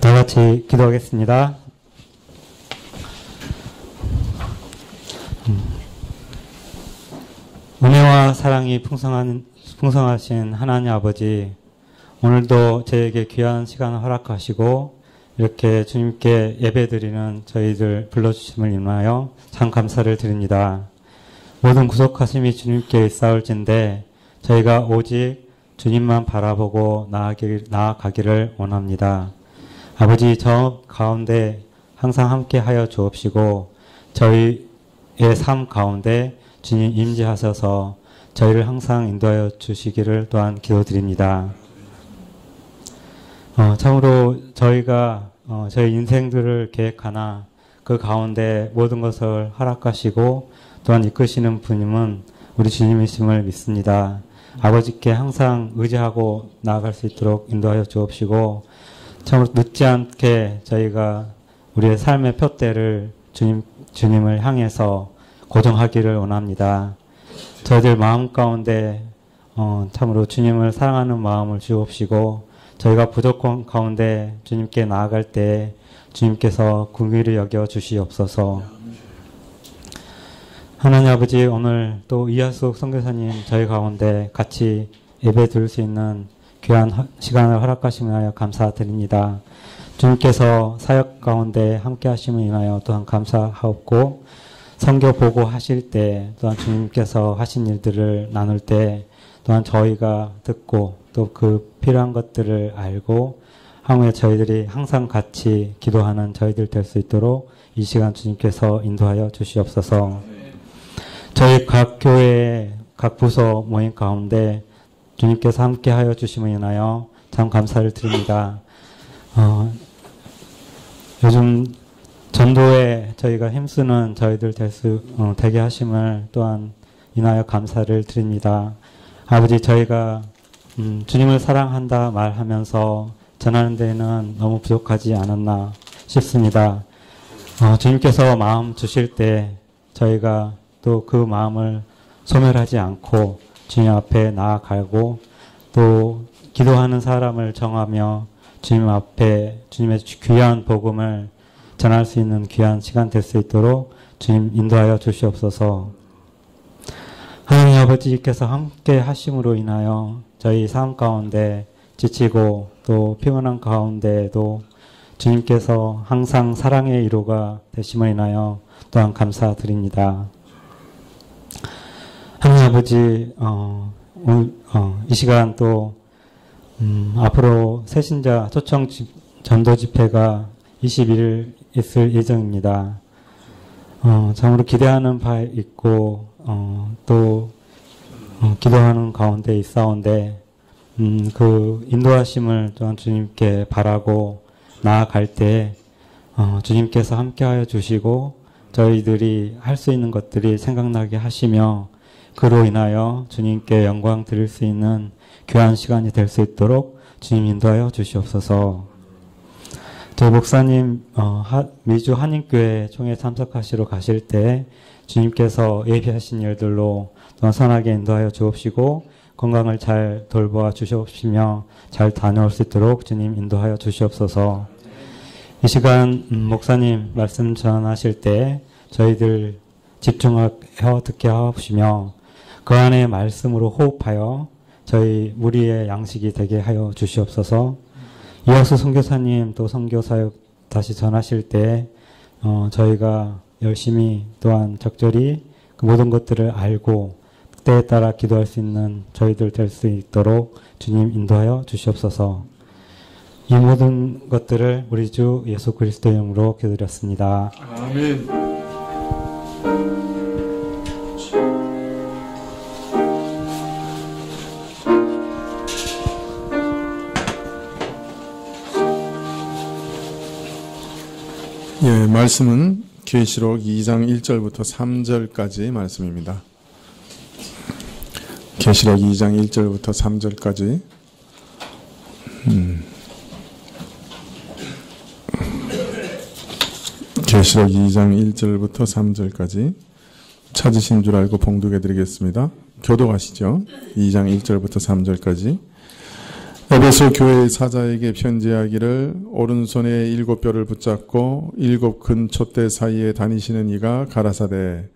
다 같이 기도하겠습니다. 은혜와 사랑이 풍성하신 하나님 아버지, 오늘도 저에게 귀한 시간을 허락하시고 이렇게 주님께 예배드리는 저희들 불러주심을 인하여 참 감사를 드립니다. 모든 구속하심이 주님께 있사올진데 저희가 오직 주님만 바라보고 나아가기를 원합니다. 아버지, 저 가운데 항상 함께 하여 주옵시고 저희의 삶 가운데 주님 임재하셔서 저희를 항상 인도하여 주시기를 또한 기도드립니다. 참으로 저희가 저희 인생들을 계획하나 그 가운데 모든 것을 허락하시고 또한 이끄시는 분임은 우리 주님이심을 믿습니다. 아버지께 항상 의지하고 나아갈 수 있도록 인도하여 주옵시고 참으로 늦지 않게 저희가 우리의 삶의 표대를 주님을 향해서 고정하기를 원합니다. 저희들 마음 가운데 참으로 주님을 사랑하는 마음을 주옵시고 저희가 부족한 가운데 주님께 나아갈 때 주님께서 긍휼히 여겨 주시옵소서. 하나님 아버지, 오늘 또 이하숙 선교사님 저희 가운데 같이 예배 드릴 수 있는 귀한 시간을 허락하심을 감사드립니다. 주님께서 사역 가운데 함께 하심을 인하여 또한 감사하옵고 선교 보고 하실 때 또한 주님께서 하신 일들을 나눌 때 또한 저희가 듣고 또 그 필요한 것들을 알고 향후에 저희들이 항상 같이 기도하는 저희들 될 수 있도록 이 시간 주님께서 인도하여 주시옵소서. 저희 각 교회 각 부서 모임 가운데 주님께서 함께 하여 주심을 인하여 참 감사를 드립니다. 요즘 전도에 저희가 힘쓰는 저희들 되게 하심을 또한 인하여 감사를 드립니다. 아버지, 저희가 주님을 사랑한다 말하면서 전하는 데는 너무 부족하지 않았나 싶습니다. 주님께서 마음 주실 때 저희가 또 그 마음을 소멸하지 않고 주님 앞에 나아가고 또 기도하는 사람을 정하며 주님 앞에 주님의 귀한 복음을 전할 수 있는 귀한 시간 될 수 있도록 주님 인도하여 주시옵소서. 하나님 아버지께서 함께 하심으로 인하여 저희 삶 가운데 지치고 또 피곤한 가운데에도 주님께서 항상 사랑의 위로가 되심을 인하여 또한 감사드립니다. 하나님 아버지, 이 시간 또 앞으로 새신자 초청 전도 집회가 21일 있을 예정입니다. 참으로 기대하는 바 있고 또 기도하는 가운데 있사온데 그 인도하심을 또한 주님께 바라고 나아갈 때 주님께서 함께하여 주시고 저희들이 할 수 있는 것들이 생각나게 하시며 그로 인하여 주님께 영광 드릴 수 있는 귀한 시간이 될 수 있도록 주님 인도하여 주시옵소서. 저희 목사님 미주 한인교회 총회 참석하시러 가실 때 주님께서 예비하신 일들로 또한 선하게 인도하여 주옵시고 건강을 잘 돌보아 주시옵시며 잘 다녀올 수 있도록 주님 인도하여 주시옵소서. 이 시간 목사님 말씀 전하실 때 저희들 집중하여 듣게 하옵시며 그 안에 말씀으로 호흡하여 저희 우리의 양식이 되게 하여 주시옵소서. 이하수 선교사님 또 선교사역 다시 전하실 때 저희가 열심히 또한 적절히 그 모든 것들을 알고 때에 따라 기도할 수 있는 저희들 될 수 있도록 주님 인도하여 주시옵소서. 이 모든 것들을 우리 주 예수 그리스도의 이름으로 기도드렸습니다. 아멘. 예, 말씀은 계시록 2장 1절부터 3절까지 말씀입니다. 계시록 2장 1절부터 3절까지 계시록 2장 1절부터 3절까지 찾으신 줄 알고 봉독해 드리겠습니다. 교독하시죠. 2장 1절부터 3절까지. 에베소 교회의 사자에게 편지하기를 오른손에 7뼈를 붙잡고 7 큰 촛대 사이에 다니시는 이가 가라사대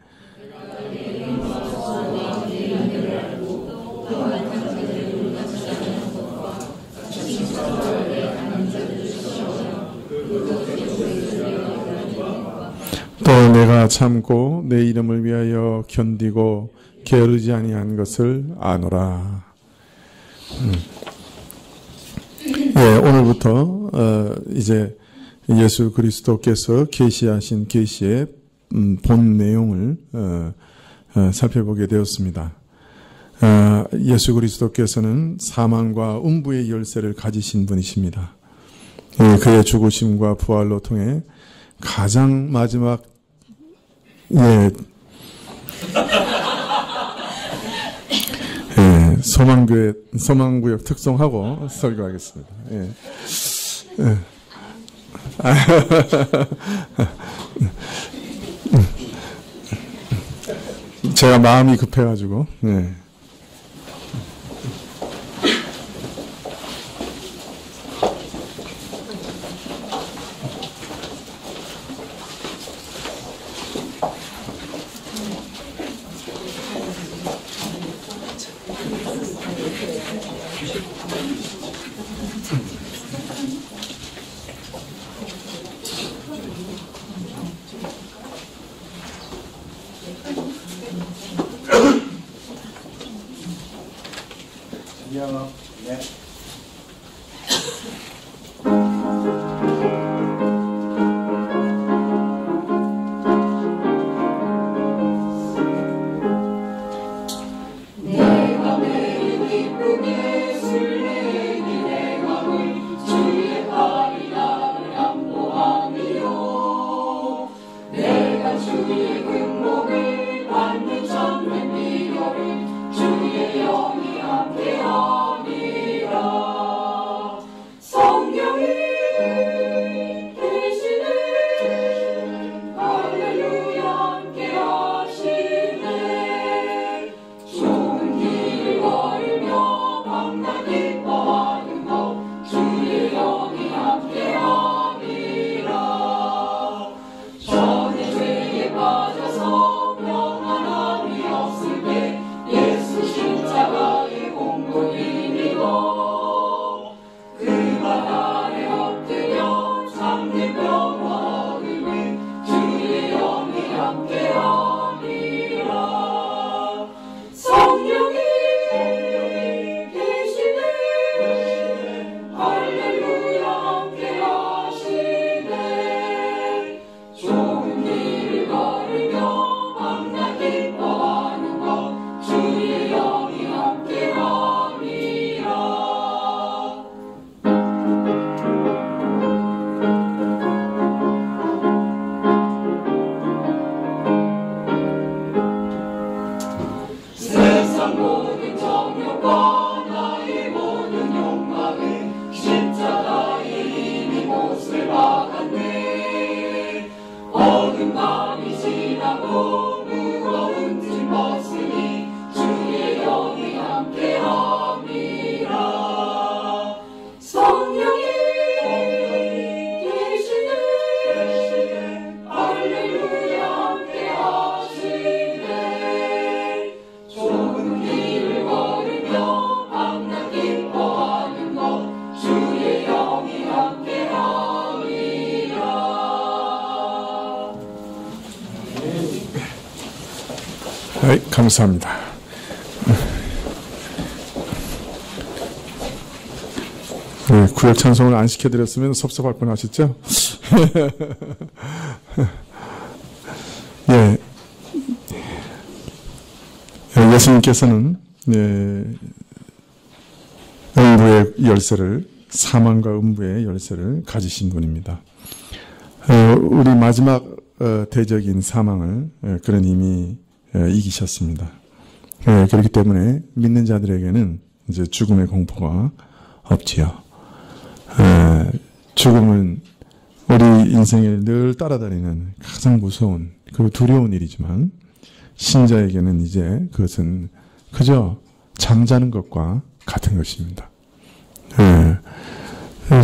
또 내가 참고 내 이름을 위하여 견디고 게으르지 아니한 것을 아노라. 네, 오늘부터 이제 예수 그리스도께서 계시하신 계시의 본 내용을 살펴보게 되었습니다. 예수 그리스도께서는 사망과 음부의 열쇠를 가지신 분이십니다. 그의 죽으심과 부활로 통해 가장 마지막 소망구역 특송하고 설교하겠습니다. 제가 마음이 급해가지고. 감사합니다. 구역 찬송을 안 시켜드렸으면 섭섭할 뻔하셨죠? 예수님께서는 음부의 열쇠를, 사망과 음부의 열쇠를 가지신 분입니다. 우리 마지막 대적인 사망을 그런 이미 이기셨습니다. 그렇기 때문에 믿는 자들에게는 이제 죽음의 공포가 없지요. 죽음은 우리 인생을 늘 따라다니는 가장 무서운 그리고 두려운 일이지만 신자에게는 이제 그것은 그저 잠자는 것과 같은 것입니다.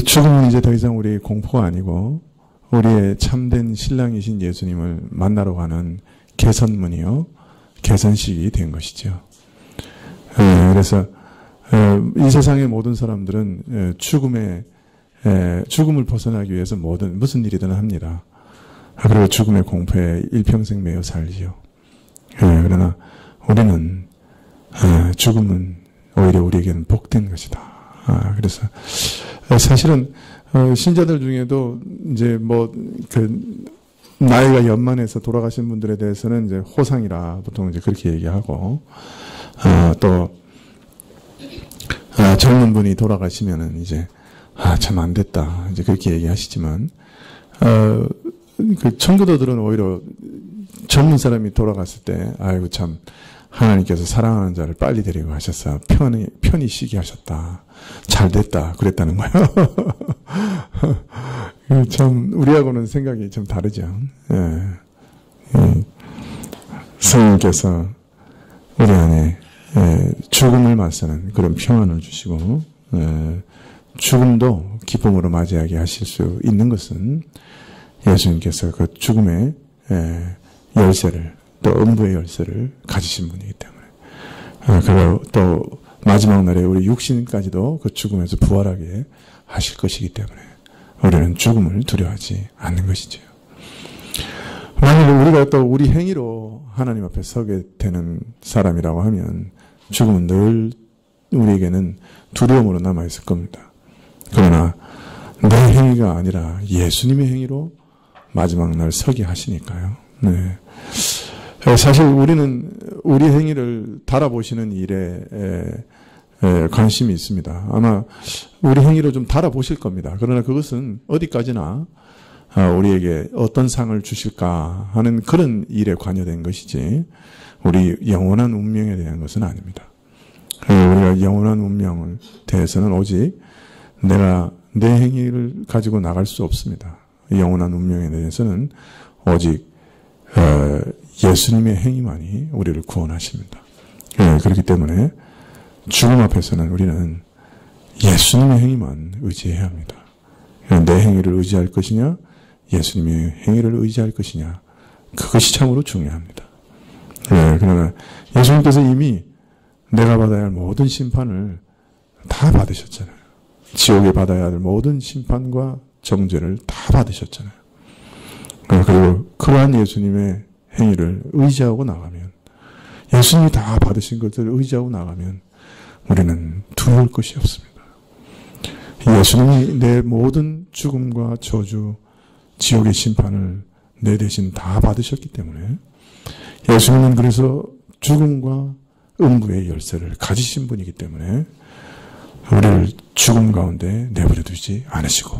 죽음은 이제 더 이상 우리의 공포가 아니고 우리의 참된 신랑이신 예수님을 만나러 가는 개선문이요, 개선식이 된 것이죠. 그래서 이 세상의 모든 사람들은 죽음을 벗어나기 위해서 무슨 일이든 합니다. 그리고 죽음의 공포에 일평생 매여 살지요. 그러나 우리는 죽음은 오히려 우리에게는 복된 것이다. 그래서 사실은 신자들 중에도 이제 나이가 연만해서 돌아가신 분들에 대해서는 이제 호상이라 보통 이제 그렇게 얘기하고, 또 젊은 분이 돌아가시면은 이제 참 안 됐다 이제 그렇게 얘기하시지만, 그 청교도들은 오히려 젊은 사람이 돌아갔을 때 아이고 참 하나님께서 사랑하는 자를 빨리 데리고 가셨어, 편히 쉬게 하셨다, 잘 됐다 그랬다는 거예요. 참 우리하고는 생각이 좀 다르죠. 성령께서 우리 안에 죽음을 맞서는 그런 평안을 주시고, 죽음도 기쁨으로 맞이하게 하실 수 있는 것은 예수님께서 그 죽음의 열쇠를, 또 음부의 열쇠를 가지신 분이기 때문에, 그리고 또 마지막 날에 우리 육신까지도 그 죽음에서 부활하게 하실 것이기 때문에 우리는 죽음을 두려워하지 않는 것이죠. 만일 우리가 또 우리 행위로 하나님 앞에 서게 되는 사람이라고 하면 죽음은 늘 우리에게는 두려움으로 남아있을 겁니다. 그러나 내 행위가 아니라 예수님의 행위로 마지막 날 서게 하시니까요. 네. 사실 우리는 우리 행위를 달아보시는 일에 관심이 있습니다. 아마 우리 행위를 좀 달아보실 겁니다. 그러나 그것은 어디까지나 우리에게 어떤 상을 주실까 하는 그런 일에 관여된 것이지 우리 영원한 운명에 대한 것은 아닙니다. 우리가 영원한 운명을 대해서는 오직 내가 내 행위를 가지고 나갈 수 없습니다. 영원한 운명에 대해서는 오직 예수님의 행위만이 우리를 구원하십니다. 그렇기 때문에 죽음 앞에서는 우리는 예수님의 행위만 의지해야 합니다. 내 행위를 의지할 것이냐, 예수님의 행위를 의지할 것이냐, 그것이 참으로 중요합니다. 그러나 예수님께서 이미 내가 받아야 할 모든 심판을 다 받으셨잖아요. 지옥에 받아야 할 모든 심판과 정죄를 다 받으셨잖아요. 그리고 그러한 예수님의 행위를 의지하고 나가면, 예수님이 다 받으신 것들을 의지하고 나가면 우리는 두려울 것이 없습니다. 예수님이 내 모든 죽음과 저주, 지옥의 심판을 내 대신 다 받으셨기 때문에, 예수님은 그래서 죽음과 음부의 열쇠를 가지신 분이기 때문에 우리를 죽음 가운데 내버려 두지 않으시고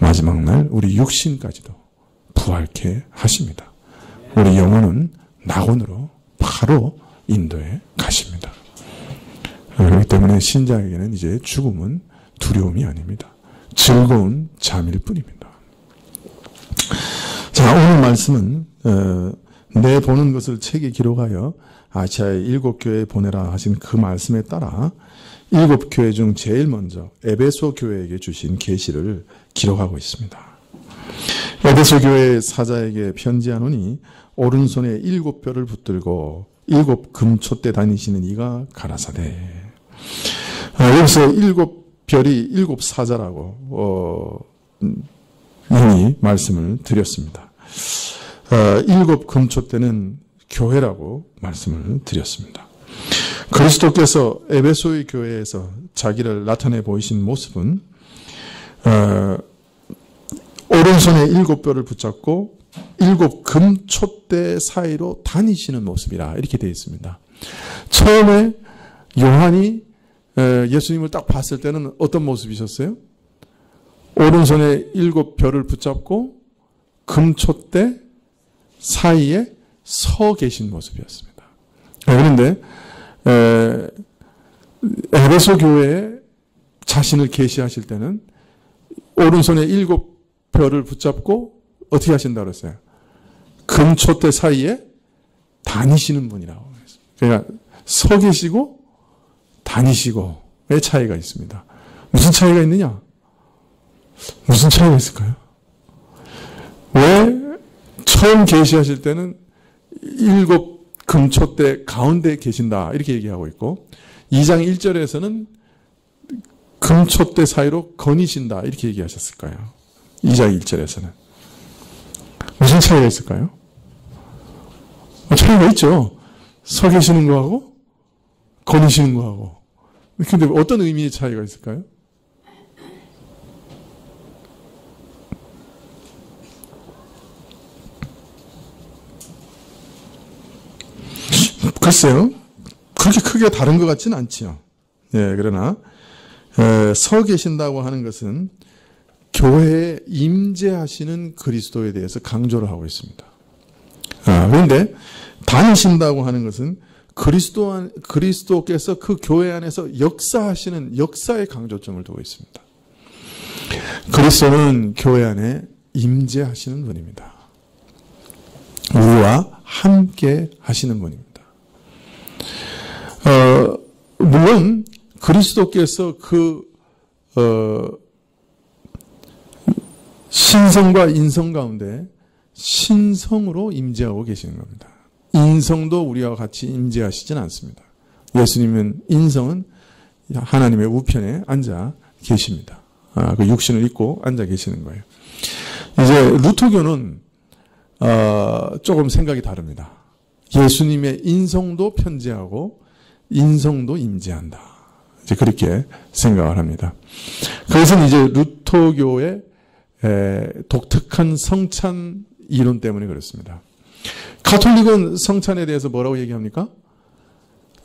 마지막 날 우리 육신까지도 부활케 하십니다. 우리 영혼은 낙원으로 바로 인도에 가십니다. 그렇기 때문에 신자에게는 이제 죽음은 두려움이 아닙니다. 즐거운 잠일 뿐입니다. 자, 오늘 말씀은 내 보는 것을 책에 기록하여 아시아의 7교회에 보내라 하신 그 말씀에 따라 7교회 중 제일 먼저 에베소 교회에게 주신 계시를 기록하고 있습니다. 에베소 교회 사자에게 편지하노니 오른손에 7뼈를 붙들고 7 금촛대 다니시는 이가 가라사대. 여기서 7별이 7 사자라고 이미 말씀을 드렸습니다. 7 금촛대는 교회라고 말씀을 드렸습니다. 그리스도께서 에베소의 교회에서 자기를 나타내 보이신 모습은 오른손에 7뼈를 붙잡고 7 금촛대 사이로 다니시는 모습이라 이렇게 되어 있습니다. 처음에 요한이 예수님을 딱 봤을 때는 어떤 모습이셨어요? 오른손에 7뼈를 붙잡고 금촛대 사이에 서 계신 모습이었습니다. 그런데 에베소 교회에 자신을 계시하실 때는 오른손에 7뼈를 붙잡고 어떻게 하신다고 그랬어요? 금촛대 사이에 다니시는 분이라고 했습니다. 그러니까 서 계시고 다니시고의 차이가 있습니다. 무슨 차이가 있느냐? 무슨 차이가 있을까요? 왜 처음 계시하실 때는 7 금초대 가운데 계신다 이렇게 얘기하고 있고 2장 1절에서는 금초대 사이로 거니신다 이렇게 얘기하셨을까요? 2장 1절에서는 무슨 차이가 있을까요? 차이가 있죠. 서 계시는 거하고 거니시는 거하고. 근데 어떤 의미의 차이가 있을까요? 글쎄요. 그렇게 크게 다른 것 같지는 않지요. 예, 그러나 서 계신다고 하는 것은 교회에 임재하시는 그리스도에 대해서 강조를 하고 있습니다. 그런데 다니신다고 하는 것은 그리스도께서 그 교회 안에서 역사하시는 역사의 강조점을 두고 있습니다. 그리스도는 교회 안에 임재하시는 분입니다. 우리와 함께 하시는 분입니다. 물론 그리스도께서 신성과 인성 가운데 신성으로 임재하고 계시는 겁니다. 인성도 우리와 같이 임재하시지는 않습니다. 예수님은 인성은 하나님의 우편에 앉아 계십니다. 그 육신을 입고 앉아 계시는 거예요. 이제 루터교는 조금 생각이 다릅니다. 예수님의 인성도 편재하고 인성도 임재한다. 이제 그렇게 생각을 합니다. 그것은 이제 루터교의 독특한 성찬 이론 때문에 그렇습니다. 가톨릭은 성찬에 대해서 뭐라고 얘기합니까?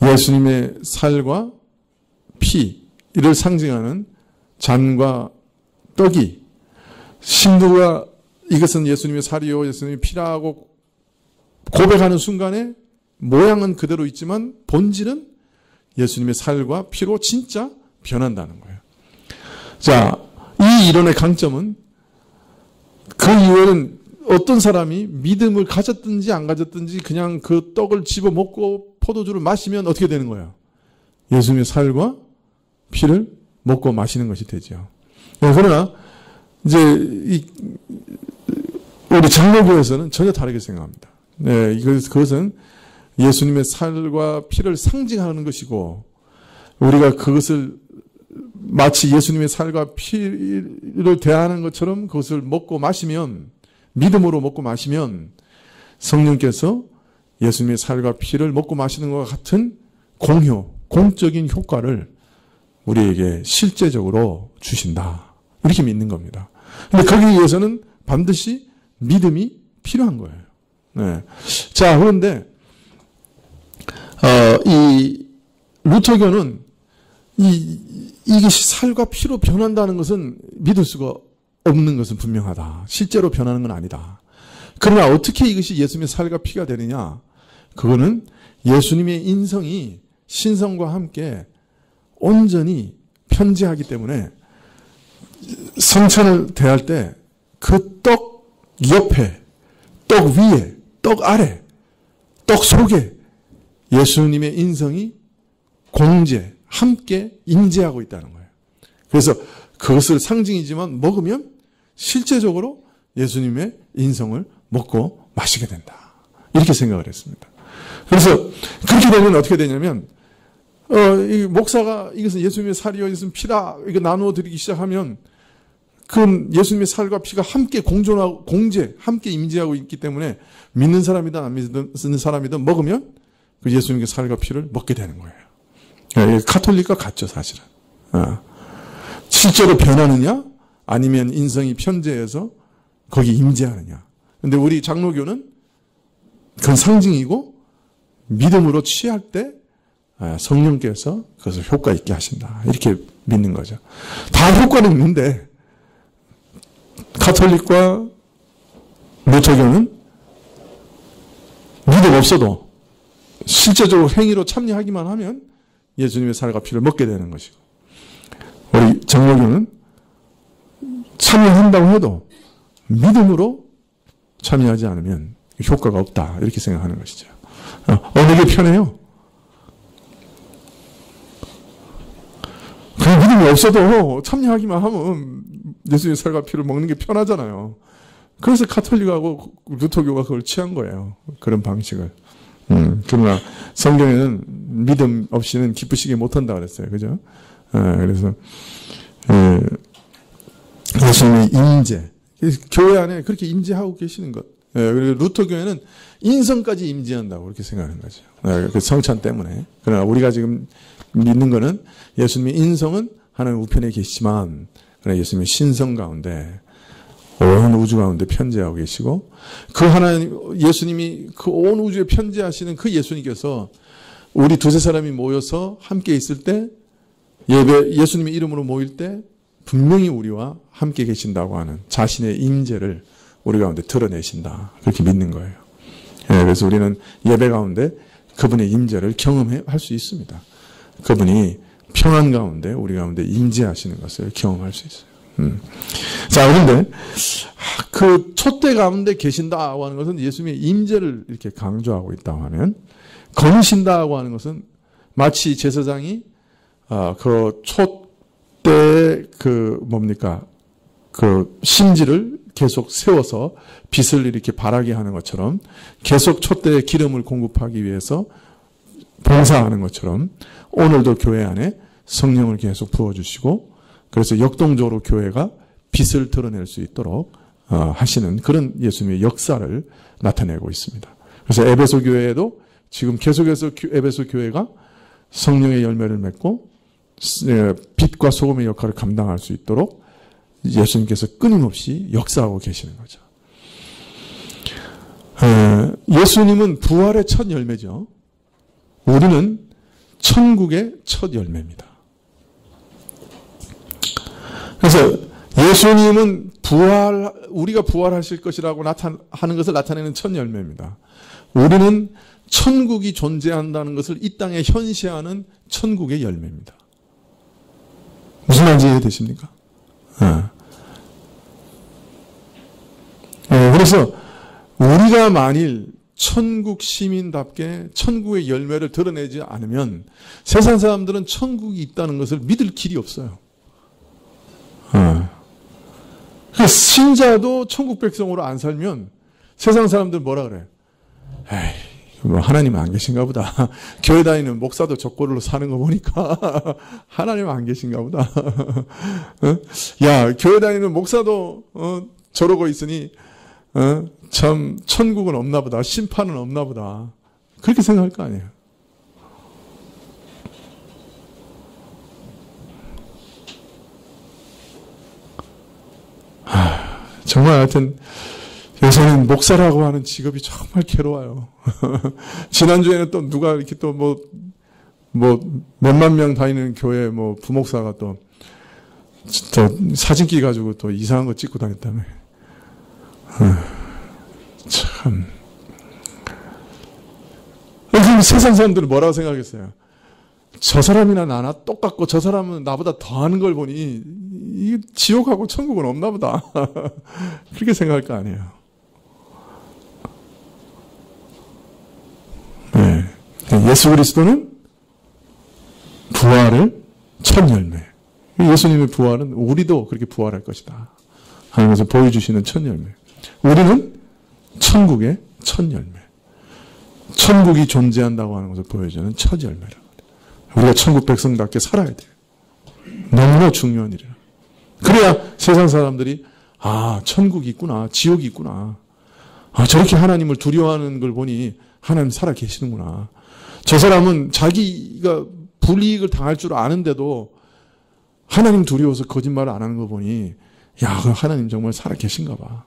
예수님의 살과 피를 상징하는 잔과 떡이 신부가 이것은 예수님의 살이요 예수님의 피라고 고백하는 순간에 모양은 그대로 있지만 본질은 예수님의 살과 피로 진짜 변한다는 거예요. 자, 이 이론의 강점은 그 이후에는 어떤 사람이 믿음을 가졌든지 안 가졌든지 그냥 그 떡을 집어 먹고 포도주를 마시면 어떻게 되는 거예요? 예수님의 살과 피를 먹고 마시는 것이 되죠. 그러나 이제 우리 장로교에서는 전혀 다르게 생각합니다. 네, 그것은 예수님의 살과 피를 상징하는 것이고 우리가 그것을 마치 예수님의 살과 피를 대하는 것처럼 그것을 먹고 마시면 믿음으로 먹고 마시면 성령께서 예수님의 살과 피를 먹고 마시는 것과 같은 공적인 효과를 우리에게 실제적으로 주신다. 이렇게 믿는 겁니다. 근데 거기 위해서는 반드시 믿음이 필요한 거예요. 네. 자, 그런데 이 루터교는 이것이 살과 피로 변한다는 것은 믿을 수가 없는 것은 분명하다. 실제로 변하는 건 아니다. 그러나 어떻게 이것이 예수님의 살과 피가 되느냐? 그거는 예수님의 인성이 신성과 함께 온전히 편재하기 때문에 성찬을 대할 때 그 떡 옆에, 떡 위에, 떡 아래, 떡 속에 예수님의 인성이 공재, 함께 임재하고 있다는 거예요. 그래서 그것을 상징이지만 먹으면 실제적으로 예수님의 인성을 먹고 마시게 된다. 이렇게 생각을 했습니다. 그래서 그렇게 되면 어떻게 되냐면 이 목사가 이것은 예수님의 살이요 이것은 피다 이거 나누어 드리기 시작하면 그 예수님의 살과 피가 함께 공존하고 함께 임재하고 있기 때문에 믿는 사람이든 안 믿는 사람이든 먹으면 그 예수님의 살과 피를 먹게 되는 거예요. 가톨릭과 같죠, 사실은. 실제로 변하느냐? 아니면 인성이 편재해서 거기 임재하느냐? 근데 우리 장로교는 그건 상징이고 믿음으로 취할 때 성령께서 그것을 효과 있게 하신다. 이렇게 믿는 거죠. 다 효과는 있는데 가톨릭과 루터교는 믿음 없어도 실제적으로 행위로 참여하기만 하면 예수님의 살과 피를 먹게 되는 것이고 우리 장로교는 참여한다고 해도 믿음으로 참여하지 않으면 효과가 없다. 이렇게 생각하는 것이죠. 어느 게 편해요? 그게 믿음이 없어도 참여하기만 하면 예수님의 살과 피를 먹는 게 편하잖아요. 그래서 카톨릭하고 루터교가 그걸 취한 거예요. 그런 방식을. 그러나 성경에는 믿음 없이는 기쁘시게 못한다 그랬어요. 그죠? 그래서 예수님의 임재, 교회 안에 그렇게 임재하고 계시는 것. 그리고 루터교회는 인성까지 임재한다고 그렇게 생각하는 거죠. 그 성찬 때문에. 그러나 우리가 지금 믿는 거는 예수님의 인성은 하나님 우편에 계시지만, 그러나 예수님의 신성 가운데 온 우주 가운데 편재하고 계시고, 그 하나님, 예수님이 그 온 우주에 편재하시는 그 예수님께서 우리 두세 사람이 모여서 함께 있을 때, 예수님의 이름으로 모일 때 분명히 우리와 함께 계신다고 하는 자신의 임재를 우리 가운데 드러내신다. 그렇게 믿는 거예요. 그래서 우리는 예배 가운데 그분의 임재를 경험할 수 있습니다. 그분이 평안 가운데 우리 가운데 임재하시는 것을 경험할 수 있어요. 자, 그런데 그 촛대 가운데 계신다고 하는 것은 예수님의 임재를 이렇게 강조하고 있다고 하면, 거니신다고 하는 것은 마치 제사장이 그 촛대의 그 심지를 계속 세워서 빛을 이렇게 발하게 하는 것처럼, 계속 촛대에 기름을 공급하기 위해서 봉사하는 것처럼 오늘도 교회 안에 성령을 계속 부어주시고, 그래서 역동적으로 교회가 빛을 드러낼 수 있도록 하시는 그런 예수님의 역사를 나타내고 있습니다. 그래서 에베소 교회에도 지금 계속해서 에베소 교회가 성령의 열매를 맺고 빛과 소금의 역할을 감당할 수 있도록 예수님께서 끊임없이 역사하고 계시는 거죠. 예수님은 부활의 첫 열매죠. 우리는 천국의 첫 열매입니다. 그래서 예수님은 우리가 부활하실 것이라고 하는 것을 나타내는 첫 열매입니다. 우리는 천국이 존재한다는 것을 이 땅에 현시하는 천국의 열매입니다. 무슨 말인지 이해되십니까? 그래서 우리가 만일 천국 시민답게 천국의 열매를 드러내지 않으면 세상 사람들은 천국이 있다는 것을 믿을 길이 없어요. 신자도 천국 백성으로 안 살면 세상 사람들 뭐라 그래? 에이, 뭐 하나님 안 계신가 보다. 교회 다니는 목사도 저꼴로 사는 거 보니까 하나님 안 계신가 보다. 야, 교회 다니는 목사도 저러고 있으니 참 천국은 없나 보다. 심판은 없나 보다. 그렇게 생각할 거 아니에요. 정말 하여튼 요새는 목사라고 하는 직업이 정말 괴로워요. 지난주에는 또 누가 이렇게 또 몇만 명 다니는 교회 부목사가 또 사진기 가지고 또 이상한 거 찍고 다녔다며. 참. 그럼 세상 사람들은 뭐라고 생각했어요? 저 사람이나 나나 똑같고 저 사람은 나보다 더 하는 걸 보니 이 지옥하고 천국은 없나 보다. 그렇게 생각할 거 아니에요. 네. 예수 그리스도는 부활을 첫 열매. 예수님의 부활은 우리도 그렇게 부활할 것이다 하면서 보여주시는 첫 열매. 우리는 천국의 첫 열매. 천국이 존재한다고 하는 것을 보여주는 첫 열매라. 우리가 천국 백성답게 살아야 돼요. 너무나 중요한 일이라. 그래야 세상 사람들이 천국이 있구나, 지옥이 있구나. 저렇게 하나님을 두려워하는 걸 보니 하나님 살아 계시는구나. 저 사람은 자기가 불이익을 당할 줄 아는데도 하나님 두려워서 거짓말을 안 하는 거 보니 하나님 정말 살아 계신가 봐.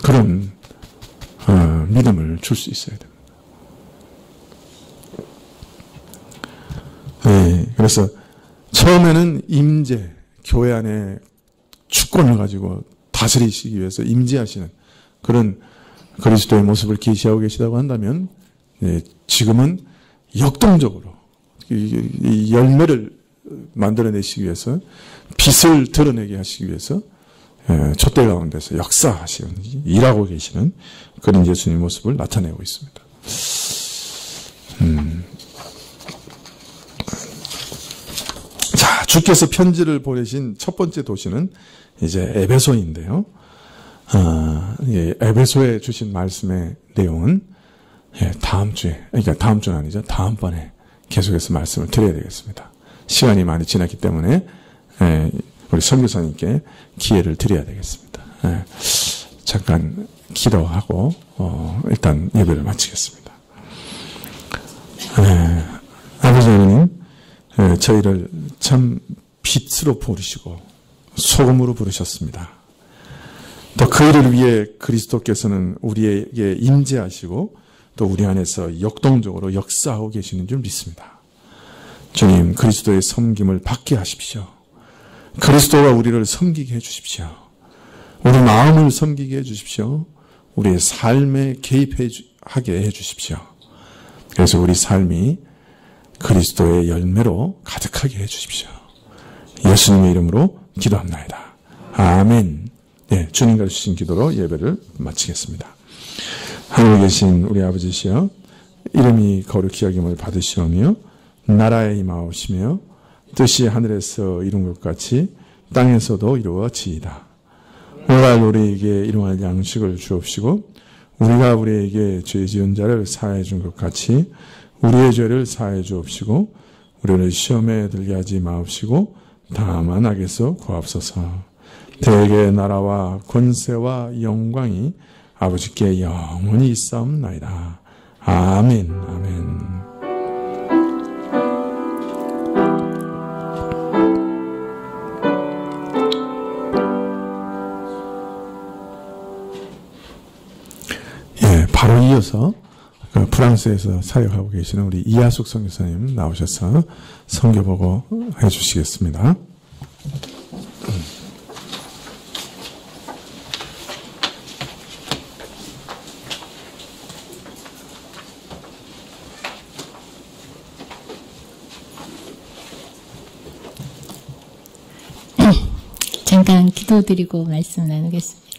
그런 믿음을 줄 수 있어야 됩니다. 네, 그래서 처음에는 임재, 교회 안에 주권을 가지고 다스리시기 위해서 임재하시는 그런 그리스도의 모습을 계시하고 계시다고 한다면, 지금은 역동적으로 이 열매를 만들어내시기 위해서, 빛을 드러내게 하시기 위해서 촛대 가운데서 역사하시는, 일하고 계시는 그런 예수님의 모습을 나타내고 있습니다. 주께서 편지를 보내신 첫 번째 도시는 이제 에베소인데요. 에베소에 주신 말씀의 내용은 다음 주에, 그러니까 다음 주는 아니죠. 다음번에 계속해서 말씀을 드려야 되겠습니다. 시간이 많이 지났기 때문에 우리 선교사님께 기회를 드려야 되겠습니다. 잠깐 기도하고 일단 예배를 마치겠습니다. 아버지 하나님, 저희를 참 빛으로 부르시고 소금으로 부르셨습니다. 또 그 일을 위해 그리스도께서는 우리에게 임재하시고 또 우리 안에서 역동적으로 역사하고 계시는 줄 믿습니다. 주님, 그리스도의 섬김을 받게 하십시오. 그리스도가 우리를 섬기게 해주십시오. 우리 마음을 섬기게 해주십시오. 우리의 삶에 개입하게 해주십시오. 그래서 우리 삶이 그리스도의 열매로 가득하게 해주십시오. 예수님의 이름으로 기도합나이다. 아멘. 네, 주님과 주신 기도로 예배를 마치겠습니다. 하늘에 계신 우리 아버지시여, 이름이 거룩히 여김을 받으시오며 나라에 임하오시며 뜻이 하늘에서 이룬 것 같이 땅에서도 이루어지이다. 오늘 우리에게 일용할 양식을 주옵시고 우리가 우리에게 죄 지은 자를 사하여 준 것 같이 우리의 죄를 사하여 주옵시고 우리를 시험에 들게 하지 마옵시고 다만 악에서 구하옵소서. 대개 나라와 권세와 영광이 아버지께 영원히 있사옵나이다. 아멘. 아멘. 바로 이어서 프랑스에서 사역하고 계시는 우리 이하숙 선교사님 나오셔서 선교 보고 해주시겠습니다. 잠깐 기도드리고 말씀 나누겠습니다.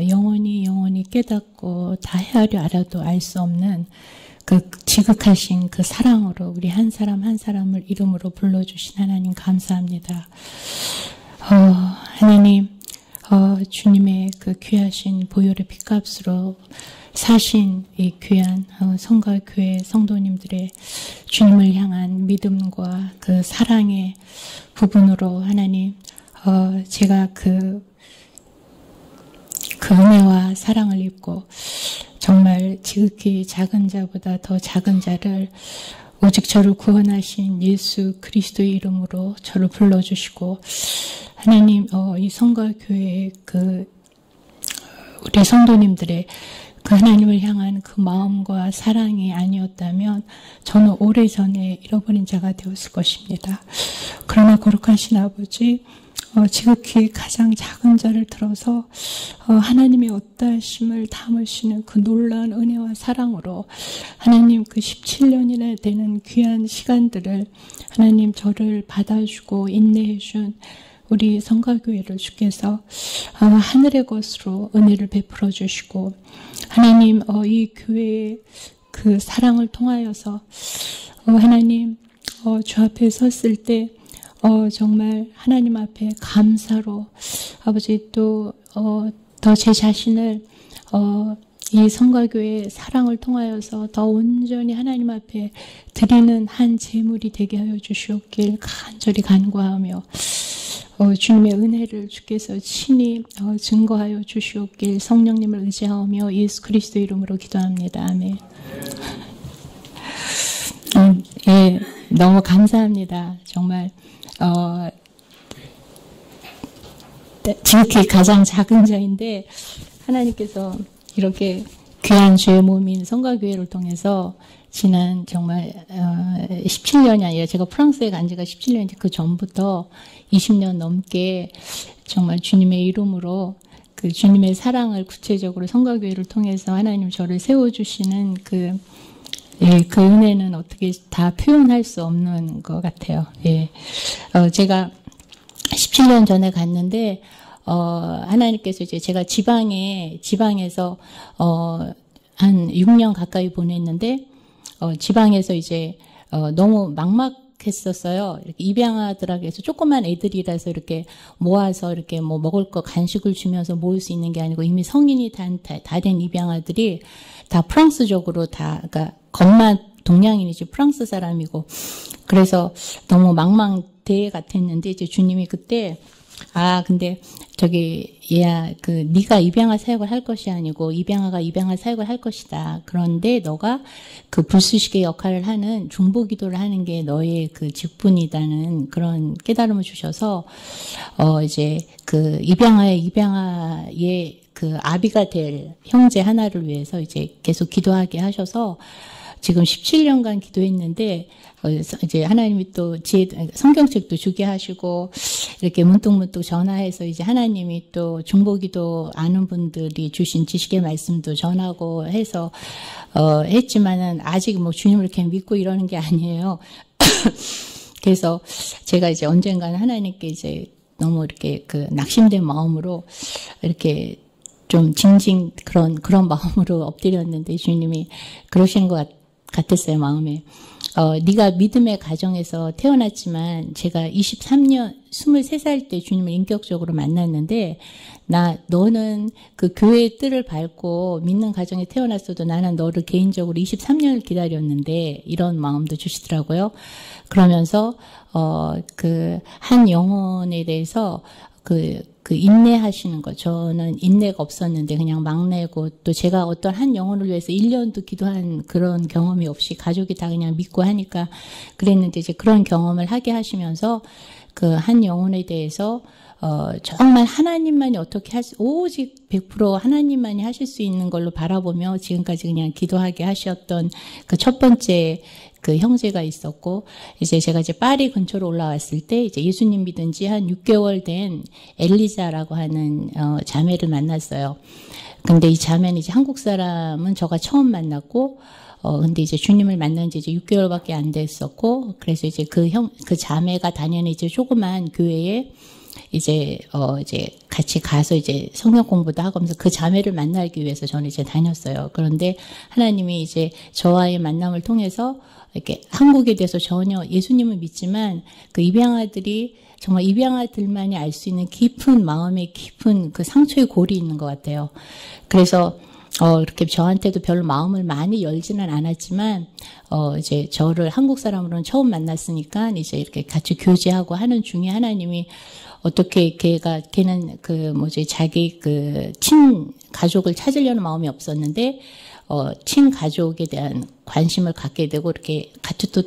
영원히 깨닫고 다 헤아려 알아도 알 수 없는 그 지극하신 그 사랑으로 우리 한 사람 한 사람을 이름으로 불러주신 하나님 감사합니다. 하나님, 주님의 그 귀하신 보혈의 피값으로 사신 이 귀한 성가교회 성도님들의 주님을 향한 믿음과 그 사랑의 부분으로 하나님, 제가 그 은혜와 사랑을 입고 정말 지극히 작은 자보다 더 작은 자를 오직 저를 구원하신 예수 그리스도의 이름으로 저를 불러주시고 하나님, 이 성가교회의 우리 성도님들의 그 하나님을 향한 그 마음과 사랑이 아니었다면 저는 오래전에 잃어버린 자가 되었을 것입니다. 그러나 거룩하신 아버지, 지극히 가장 작은 자를 들어서 하나님의 어떠하심을 담으시는 그 놀라운 은혜와 사랑으로 하나님 그 17년이나 되는 귀한 시간들을 하나님 저를 받아주고 인내해준 우리 성가교회를 주께서 하늘의 것으로 은혜를 베풀어 주시고 하나님, 이 교회의 그 사랑을 통하여서 하나님, 주 앞에 섰을 때 정말 하나님 앞에 감사로 아버지 또 더 제 자신을 이 성가교회의 사랑을 통하여서 더 온전히 하나님 앞에 드리는 한 제물이 되게 하여 주시옵길 간절히 간구하며 주님의 은혜를 주께서 친히 증거하여 주시옵길 성령님을 의지하며 예수 그리스도 이름으로 기도합니다. 아멘. 예, 너무 감사합니다. 정말 지극히 가장 작은 자인데 하나님께서 이렇게 귀한 주의 몸인 성가교회를 통해서 지난 정말 17년이 아니라 제가 프랑스에 간 지가 17년인데 그 전부터 20년 넘게 정말 주님의 이름으로 그 주님의 사랑을 구체적으로 성가교회를 통해서 하나님 저를 세워주시는 그 은혜는 어떻게 다 표현할 수 없는 것 같아요. 예. 제가 17년 전에 갔는데, 하나님께서 이제 제가 지방에서, 한 6년 가까이 보냈는데, 지방에서 이제, 너무 막막했었어요. 이렇게 입양아들하고 해서 조그만 애들이라서 이렇게 모아서 이렇게 뭐 먹을 거 간식을 주면서 모을 수 있는 게 아니고 이미 성인이 다 된 입양아들이 다 프랑스적으로 다, 그러니까 겉만 동양인이지 프랑스 사람이고, 그래서 너무 망망대해 같았는데, 이제 주님이 그때, 근데 저기 얘야, 네가 입양아 사역을 할 것이 아니고 입양아가 입양아 사역을 할 것이다. 그런데 너가 그 불쑤시개 역할을 하는 중보기도를 하는 게 너의 그 직분이다는 그런 깨달음을 주셔서 이제 그 입양아의 그 아비가 될 형제 하나를 위해서 이제 계속 기도하게 하셔서 지금 17년간 기도했는데, 이제 하나님이 또 성경책도 주게 하시고, 이렇게 문득문득 전화해서 이제 하나님이 또 중보기도 아는 분들이 주신 지식의 말씀도 전하고 해서, 했지만은 아직 뭐 주님을 이렇게 믿고 이러는 게 아니에요. 그래서 제가 이제 언젠가는 하나님께 이제 너무 이렇게 낙심된 마음으로 이렇게 좀 그런 마음으로 엎드렸는데 주님이 그러시는 것 같았어요, 마음에. 네가 믿음의 가정에서 태어났지만 제가 23살 때 주님을 인격적으로 만났는데 너는 그 교회의 뜰을 밟고 믿는 가정에 태어났어도 나는 너를 개인적으로 23년을 기다렸는데 이런 마음도 주시더라고요. 그러면서 한 영혼에 대해서 인내하시는 거. 저는 인내가 없었는데 그냥 막내고 또 제가 어떤 한 영혼을 위해서 1년도 기도한 그런 경험이 없이 가족이 다 그냥 믿고 하니까 그랬는데 이제 그런 경험을 하게 하시면서 그 한 영혼에 대해서 정말 하나님만이 오직 100% 하나님만이 하실 수 있는 걸로 바라보며 지금까지 그냥 기도하게 하셨던 그 첫 번째 그 형제가 있었고, 이제 제가 이제 파리 근처로 올라왔을 때 이제 예수님 믿은 지 한 6개월 된 엘리자라고 하는 자매를 만났어요. 근데 이 자매는 이제 한국 사람은 저가 처음 만났고, 근데 이제 주님을 만난 지 이제 6개월밖에 안 됐었고, 그래서 이제 그 자매가 다니는 이제 조그만 교회에 이제 같이 가서 이제 성경 공부도 하고 하면서 그 자매를 만나기 위해서 저는 이제 다녔어요. 그런데 하나님이 이제 저와의 만남을 통해서 이렇게 한국에 대해서 전혀 예수님을 믿지만 그 입양아들이 정말 입양아들만이 알 수 있는 깊은 마음의 깊은 그 상처의 골이 있는 것 같아요. 그래서 이렇게 저한테도 별로 마음을 많이 열지는 않았지만, 이제 저를 한국 사람으로는 처음 만났으니까 이제 이렇게 같이 교제하고 하는 중에 하나님이 어떻게 걔는 자기 친 가족을 찾으려는 마음이 없었는데, 친 가족에 대한 관심을 갖게 되고, 이렇게 같이 또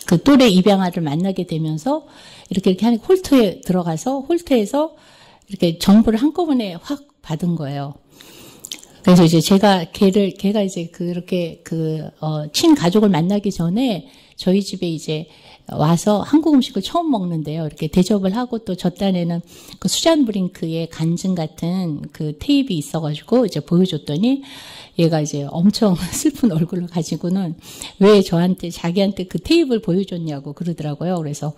그 또래 입양아를 만나게 되면서, 이렇게 하니까 홀트에 들어가서, 홀트에서 이렇게 정보를 한꺼번에 확 받은 거예요. 그래서 이제 걔가 이제 친 가족을 만나기 전에 저희 집에 이제 와서 한국 음식을 처음 먹는데요. 이렇게 대접을 하고 또 저 딴에는 그 수잔 브링크의 간증 같은 그 테이프가 있어가지고 이제 보여줬더니 얘가 이제 엄청 슬픈 얼굴을 가지고는 왜 자기한테 그 테이프를 보여줬냐고 그러더라고요. 그래서,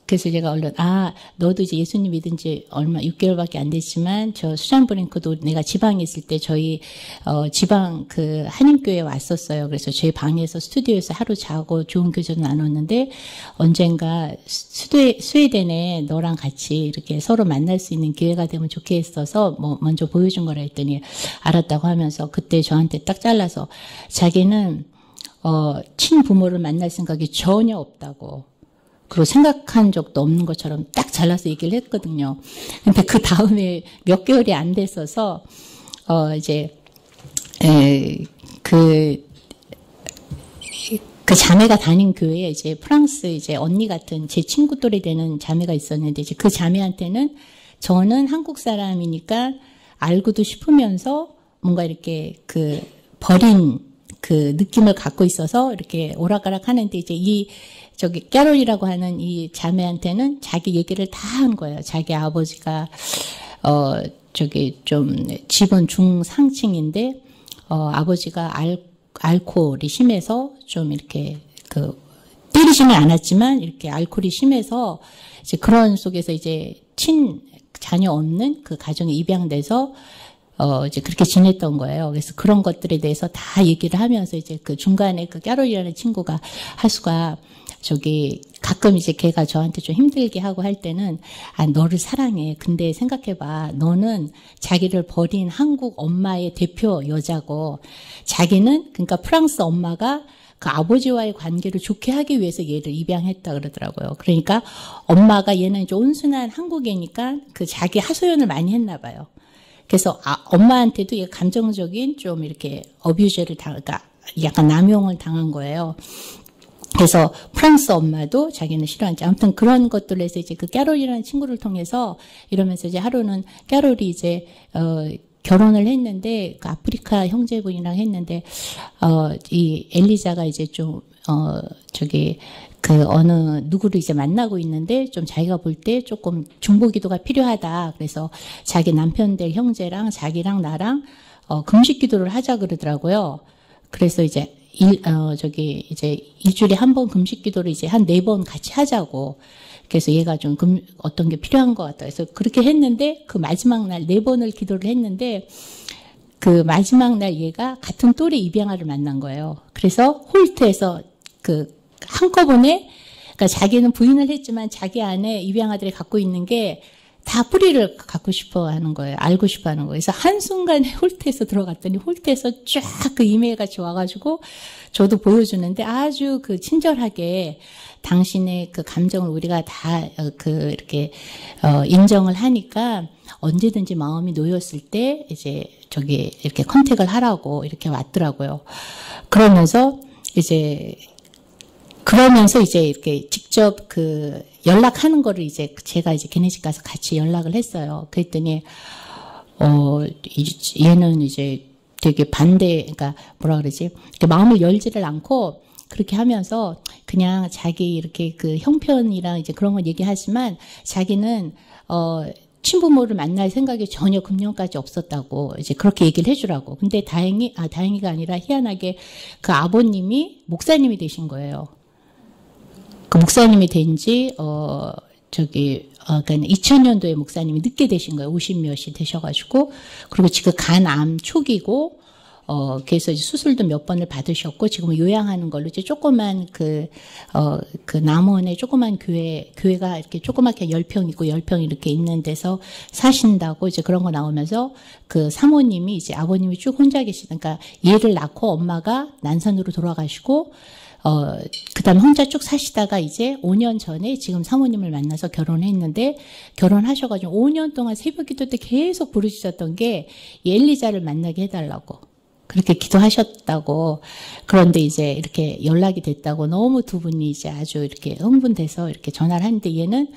그래서 제가 얼른, 너도 이제 예수님 믿은 지 6개월밖에 안 됐지만, 저 수잔 브링크도 내가 지방에 있을 때 저희, 지방 한인교회에 왔었어요. 그래서 제 방에서 스튜디오에서 하루 자고 좋은 교제도 나눴는데, 언젠가 스웨덴에 너랑 같이 이렇게 서로 만날 수 있는 기회가 되면 좋겠어서, 먼저 보여준 거라 했더니, 알았다고 하면서, 그때 저한테 딱 잘라서, 자기는, 친부모를 만날 생각이 전혀 없다고. 그리고 생각한 적도 없는 것처럼 딱 잘라서 얘기를 했거든요. 근데 그 다음에 몇 개월이 안 됐어서, 그 자매가 다닌 교회에 이제 프랑스 이제 언니 같은 제 친구 또래 되는 자매가 있었는데, 이제 그 자매한테는 저는 한국 사람이니까 알고도 싶으면서 뭔가 이렇게 버린 그 느낌을 갖고 있어서 이렇게 오락가락 하는데, 이제 캐롤이라고 하는 이 자매한테는 자기 얘기를 다 한 거예요. 자기 아버지가, 좀 집은 중상층인데, 아버지가 알코올이 심해서 좀 이렇게 때리지는 않았지만 이렇게 알코올이 심해서 이제 그런 속에서 이제 자녀 없는 그 가정에 입양돼서 이제 그렇게 지냈던 거예요. 그래서 그런 것들에 대해서 다 얘기를 하면서 이제 그 중간에 그 캐롤이라는 친구가 하수가 가끔 이제 걔가 저한테 좀 힘들게 하고 할 때는, 너를 사랑해. 근데 생각해봐. 너는 자기를 버린 한국 엄마의 대표 여자고, 자기는, 그러니까 프랑스 엄마가 그 아버지와의 관계를 좋게 하기 위해서 얘를 입양했다 그러더라고요. 그러니까 엄마가 얘는 이제 온순한 한국애니까 그 자기 하소연을 많이 했나 봐요. 그래서 엄마한테도 감정적인 좀 이렇게 어뷰저를 그러니까 약간 남용을 당한 거예요. 그래서 프랑스 엄마도 자기는 싫어하는지, 아무튼 그런 것들을 해서 이제 그 캐롤이라는 친구를 통해서 이러면서 이제 하루는 캐롤이 이제 결혼을 했는데, 그 아프리카 형제분이랑 했는데, 이 엘리자가 이제 좀, 누구를 이제 만나고 있는데, 좀 자기가 볼 때 조금 중보기도가 필요하다. 그래서 자기 남편 될 형제랑 자기랑 나랑, 금식기도를 하자 그러더라고요. 그래서 이제, 이제 일주일에 한 번 금식기도를 이제 한 4번 같이 하자고. 그래서 얘가 좀 어떤 게 필요한 것 같다. 그래서 그렇게 했는데, 그 마지막 날 4번을 기도를 했는데, 그 마지막 날 얘가 같은 또래 입양아를 만난 거예요. 그래서 홀트에서 한꺼번에, 그러니까 자기는 부인을 했지만 자기 안에 입양아들이 갖고 있는 게 다 뿌리를 갖고 싶어 하는 거예요. 알고 싶어 하는 거예요. 그래서 한순간에 홀트에서 들어갔더니 홀트에서 쫙 그 이메일 같이 와가지고 저도 보여주는데 아주 그 친절하게 당신의 그 감정을 우리가 다 이렇게 인정을 하니까 언제든지 마음이 놓였을 때 이제 이렇게 컨택을 하라고 이렇게 왔더라고요. 그러면서 이제 이렇게 직접 연락하는 거를 이제 제가 이제 걔네 집 가서 같이 연락을 했어요. 그랬더니, 얘는 이제 되게 그러니까 뭐라 그러지? 마음을 열지를 않고 그렇게 하면서 그냥 자기 이렇게 그 형편이랑 이제 그런 건 얘기하지만 자기는, 친부모를 만날 생각이 전혀 금년까지 없었다고 이제 그렇게 얘기를 해주라고. 근데 다행히가 아니라 희한하게 그 아버님이 목사님이 되신 거예요. 그 목사님이 된 지, 그러니까 2000년도에 목사님이 늦게 되신 거예요. 50몇이 되셔가지고. 그리고 지금 간암 초기고, 그래서 이제 수술도 몇 번을 받으셨고, 지금 요양하는 걸로 이제 조그만 남원에 조그만 교회가 이렇게 조그맣게 10평 있고 10평 이렇게 있는 데서 사신다고 이제 그런 거 나오면서 그 사모님이 이제 아버님이 쭉 혼자 계시니까 얘를 낳고 엄마가 난산으로 돌아가시고, 그 다음에 혼자 쭉 사시다가 이제 5년 전에 지금 사모님을 만나서 결혼했는데, 결혼하셔가지고 5년 동안 새벽 기도 때 계속 부르셨던 게 엘리자를 만나게 해달라고. 그렇게 기도하셨다고. 그런데 이제 이렇게 연락이 됐다고 너무 두 분이 이제 아주 이렇게 흥분돼서 이렇게 전화를 하는데 얘는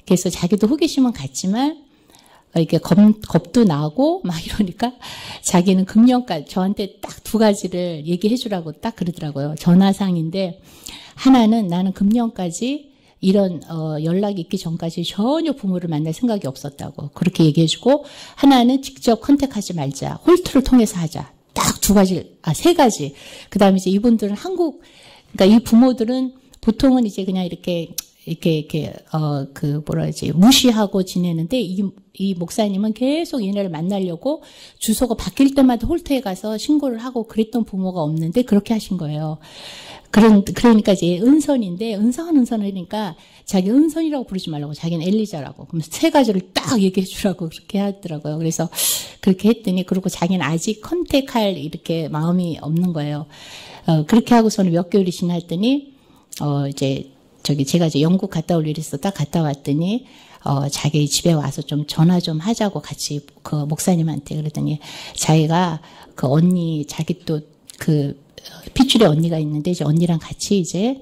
그래서 자기도 호기심은 갔지만 이렇게 겁도 나고 막 이러니까 자기는 금년까지 저한테 딱 2가지를 얘기해 주라고 딱 그러더라고요. 전화상인데 하나는 나는 금년까지 이런 연락이 있기 전까지 전혀 부모를 만날 생각이 없었다고 그렇게 얘기해 주고, 하나는 직접 컨택하지 말자. 홀트를 통해서 하자. 딱 3가지. 그 다음에 이제 이분들은 그러니까 이 부모들은 보통은 이제 그냥 이렇게 무시하고 지내는데, 이 목사님은 계속 얘네를 만나려고 주소가 바뀔 때마다 홀트에 가서 신고를 하고 그랬던 부모가 없는데 그렇게 하신 거예요. 그러니까 이제 은선인데, 은선하니까 자기 은선이라고 부르지 말라고, 자기는 엘리자라고. 그러면서 3가지를 딱 얘기해 주라고 그렇게 하더라고요. 그래서 그렇게 했더니, 그리고 자기는 아직 컨택할 이렇게 마음이 없는 거예요. 그렇게 하고서는 몇 개월이 지났더니, 제가 이제 영국 갔다 올 일이 있어 딱 갔다 왔더니, 자기 집에 와서 좀 전화 좀 하자고 같이 그 목사님한테 그러더니, 자기가 그 언니, 자기 또 핏줄에 언니가 있는데, 이제 언니랑 같이 이제,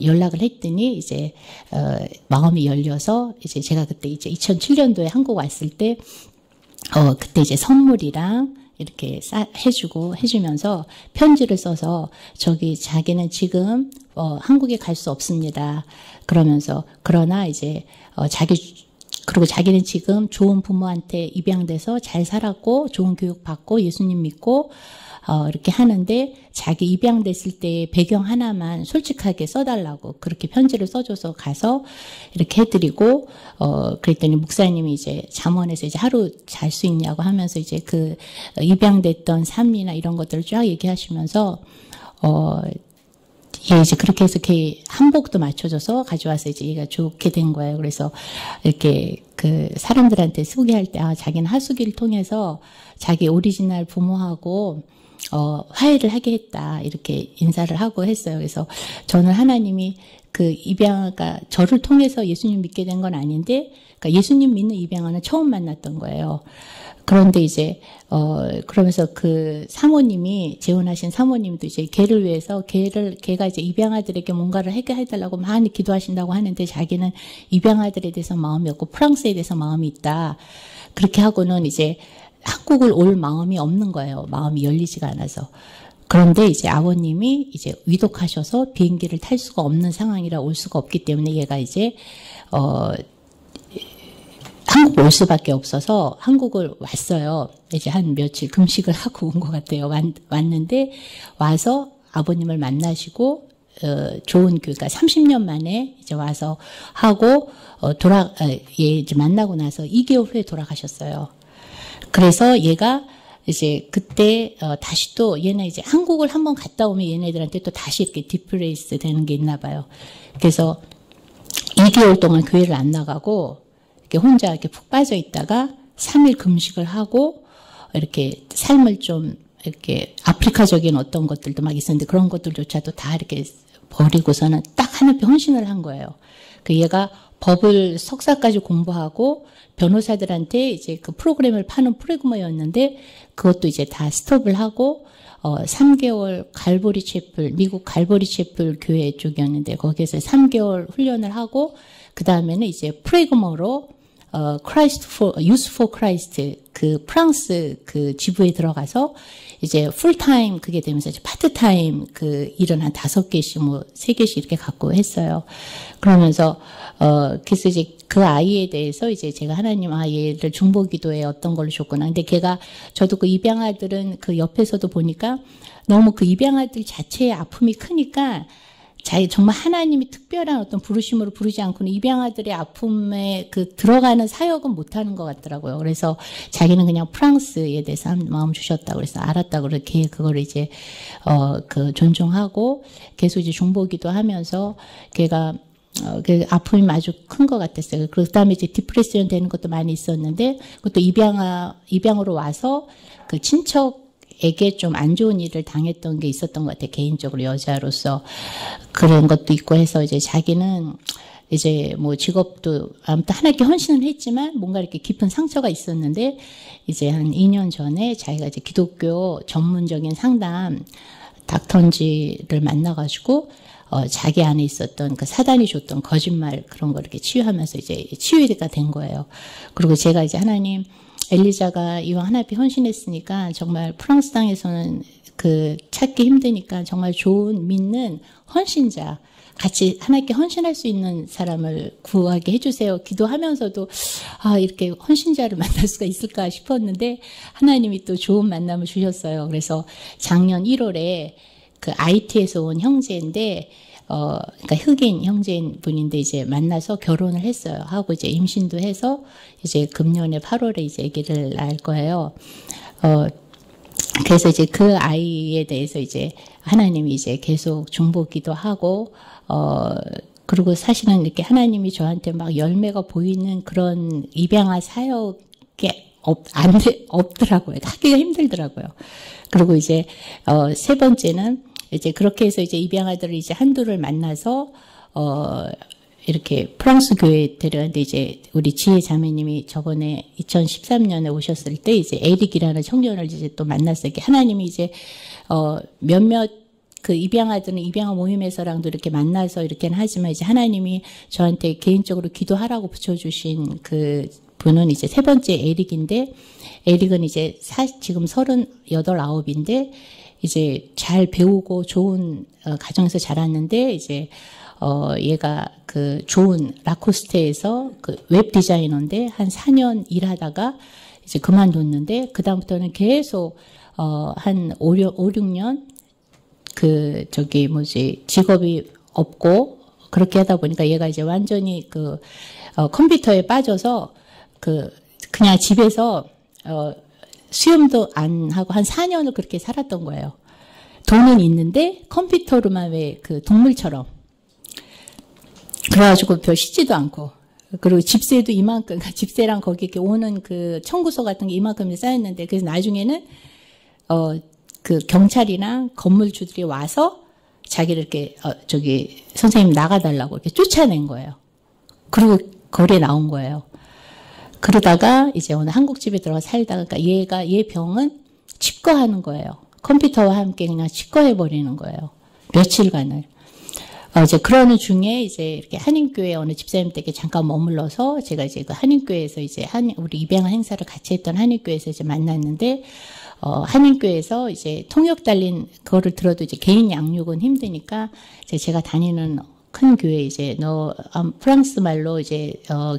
연락을 했더니, 이제, 마음이 열려서, 이제 제가 그때 이제 2007년도에 한국 왔을 때, 그때 이제 선물이랑 이렇게 해주면서 편지를 써서 자기는 지금, 한국에 갈 수 없습니다. 그러면서, 그러나 이제, 그리고 자기는 지금 좋은 부모한테 입양돼서 잘 살았고, 좋은 교육 받고, 예수님 믿고, 이렇게 하는데 자기 입양됐을 때 배경 하나만 솔직하게 써달라고 그렇게 편지를 써줘서 가서 이렇게 해드리고, 그랬더니 목사님이 이제 잠원에서 이제 하루 잘 수 있냐고 하면서 이제 그 입양됐던 삶이나 이런 것들을 쫙 얘기하시면서, 예, 이제 그렇게 해서 걔 한복도 맞춰줘서 가져와서 이제 얘가 좋게 된 거예요. 그래서 이렇게 그 사람들한테 소개할 때, 자기는 하수기를 통해서 자기 오리지널 부모하고, 화해를 하게 했다. 이렇게 인사를 하고 했어요. 그래서 저는 하나님이 그 입양아가 저를 통해서 예수님 믿게 된 건 아닌데, 그러니까 예수님 믿는 입양아는 처음 만났던 거예요. 그런데 이제, 그러면서 그 사모님이, 재혼하신 사모님도 이제 걔를 위해서 걔가 이제 입양아들에게 뭔가를 해결해달라고 많이 기도하신다고 하는데 자기는 입양아들에 대해서 마음이 없고 프랑스에 대해서 마음이 있다. 그렇게 하고는 이제 한국을 올 마음이 없는 거예요. 마음이 열리지가 않아서. 그런데 이제 아버님이 이제 위독하셔서 비행기를 탈 수가 없는 상황이라 올 수가 없기 때문에 얘가 이제, 한국 올 수밖에 없어서 한국을 왔어요. 이제 한 며칠 금식을 하고 온 것 같아요. 왔는데 와서 아버님을 만나시고 좋은 교회가 30년 만에 이제 와서 하고 이제 만나고 나서 2개월 후에 돌아가셨어요. 그래서 얘가 이제 그때 다시 또 얘네 이제 한국을 한번 갔다 오면 얘네들한테 또 다시 이렇게 디프레이스 되는 게 있나 봐요. 그래서 2개월 동안 교회를 안 나가고 이렇게 혼자 이렇게 푹 빠져 있다가 3일 금식을 하고 이렇게 삶을 좀 이렇게 아프리카적인 어떤 것들도 막 있었는데 그런 것들조차도 다 이렇게 버리고서는 딱 하나님께 헌신을 한 거예요. 그 얘가 법을 석사까지 공부하고 변호사들한테 이제 그 프로그램을 파는 프로그래머였는데 그것도 이제 다 스톱을 하고 3개월 갈보리 채플, 미국 갈보리 채플 교회 쪽이었는데 거기에서 3개월 훈련을 하고 그 다음에는 이제 프로그래머로 Youth for Christ 그 프랑스 그 지부에 들어가서 이제 풀타임 그게 되면서 이제 파트타임 그 일은 한 5개씩 뭐 3개씩 이렇게 갖고 했어요. 그러면서 그래서 이제 그 아이에 대해서 이제 제가 하나님 얘를 중보기도에 어떤 걸로 줬구나. 근데 걔가 저도 그 입양아들은 그 옆에서도 보니까 너무 그 입양아들 자체의 아픔이 크니까 정말 하나님이 특별한 어떤 부르심으로 부르지 않고는 입양아들의 아픔에 그 들어가는 사역은 못하는 것 같더라고요. 그래서 자기는 그냥 프랑스에 대해서 한 마음 주셨다고 그래서 알았다고 그렇게 그거를 이제 그 존중하고 계속 이제 중보기도 하면서 걔가 그 아픔이 아주 큰 것 같았어요. 그 다음에 이제 디프레션 되는 것도 많이 있었는데 그것도 입양으로 와서 그 친척에게 좀 안 좋은 일을 당했던 게 있었던 것 같아요. 개인적으로 여자로서 그런 것도 있고 해서 이제 자기는 이제 뭐 직업도 아무튼 하나님께 헌신을 했지만 뭔가 이렇게 깊은 상처가 있었는데 이제 한 2년 전에 자기가 이제 기독교 전문적인 상담 닥터지를 만나가지고 자기 안에 있었던 그 사단이 줬던 거짓말 그런 거 이렇게 치유하면서 이제 치유가 된 거예요. 그리고 제가 이제 하나님 엘리자가 이왕 하나님께 헌신했으니까 정말 프랑스 땅에서는 그 찾기 힘드니까 정말 좋은 믿는 헌신자 같이 하나님께 헌신할 수 있는 사람을 구하게 해주세요. 기도하면서도 이렇게 헌신자를 만날 수가 있을까 싶었는데 하나님이 또 좋은 만남을 주셨어요. 그래서 작년 1월에 그 IT에서 온 형제인데 그러니까 흑인 형제인 분인데 이제 만나서 결혼을 했어요. 하고 이제 임신도 해서 이제 금년에 8월에 이제 아기를 낳을 거예요. 그래서 이제 그 아이에 대해서 이제 하나님이 이제 계속 중보기도 하고 그리고 사실은 이렇게 하나님이 저한테 막 열매가 보이는 그런 입양아 사역이 없더라고요. 하기가 힘들더라고요. 그리고 이제 3번째는 이제 그렇게 해서 이제 입양아들을 이제 한두를 만나서 이렇게 프랑스 교회에 데려갔는데 이제 우리 지혜 자매님이 저번에 2013년에 오셨을 때 이제 에릭이라는 청년을 이제 또 만났어요. 하나님이 이제 몇몇 그 입양아들은 입양아 모임에서랑도 이렇게 만나서 이렇게는 하지만 이제 하나님이 저한테 개인적으로 기도하라고 붙여주신 그 분은 이제 3번째 에릭인데 에릭은 이제 지금 38, 9인데 이제 잘 배우고 좋은 가정에서 자랐는데 이제 얘가 그 좋은 라코스테에서 그 웹 디자이너인데 한 4년 일하다가 이제 그만뒀는데 그다음부터는 계속 한 5, 6년, 직업이 없고, 그렇게 하다 보니까 얘가 이제 완전히 컴퓨터에 빠져서, 그냥 집에서, 수염도 안 하고 한 4년을 그렇게 살았던 거예요. 돈은 있는데 컴퓨터로만 왜 동물처럼. 그래가지고 별 씻지도 않고. 그리고 집세도 이만큼, 집세랑 거기 이렇게 오는 청구서 같은 게 이만큼 쌓였는데, 그래서 나중에는, 경찰이랑 건물주들이 와서 자기를 이렇게, 선생님 나가달라고 이렇게 쫓아낸 거예요. 그리고 거리에 나온 거예요. 그러다가 이제 어느 한국집에 들어가 살다가, 그러니까 얘 병은 치과하는 거예요. 컴퓨터와 함께 그냥 치과해버리는 거예요. 며칠간을. 이제 그러는 중에 이제 이렇게 한인교회 어느 집사님 댁에 잠깐 머물러서 제가 이제 한인교회에서 이제 우리 입양한 행사를 같이 했던 한인교회에서 이제 만났는데, 한인교회에서 이제 통역 달린 그거를 들어도 이제 개인 양육은 힘드니까 제가 다니는 큰 교회 이제 프랑스 말로 이제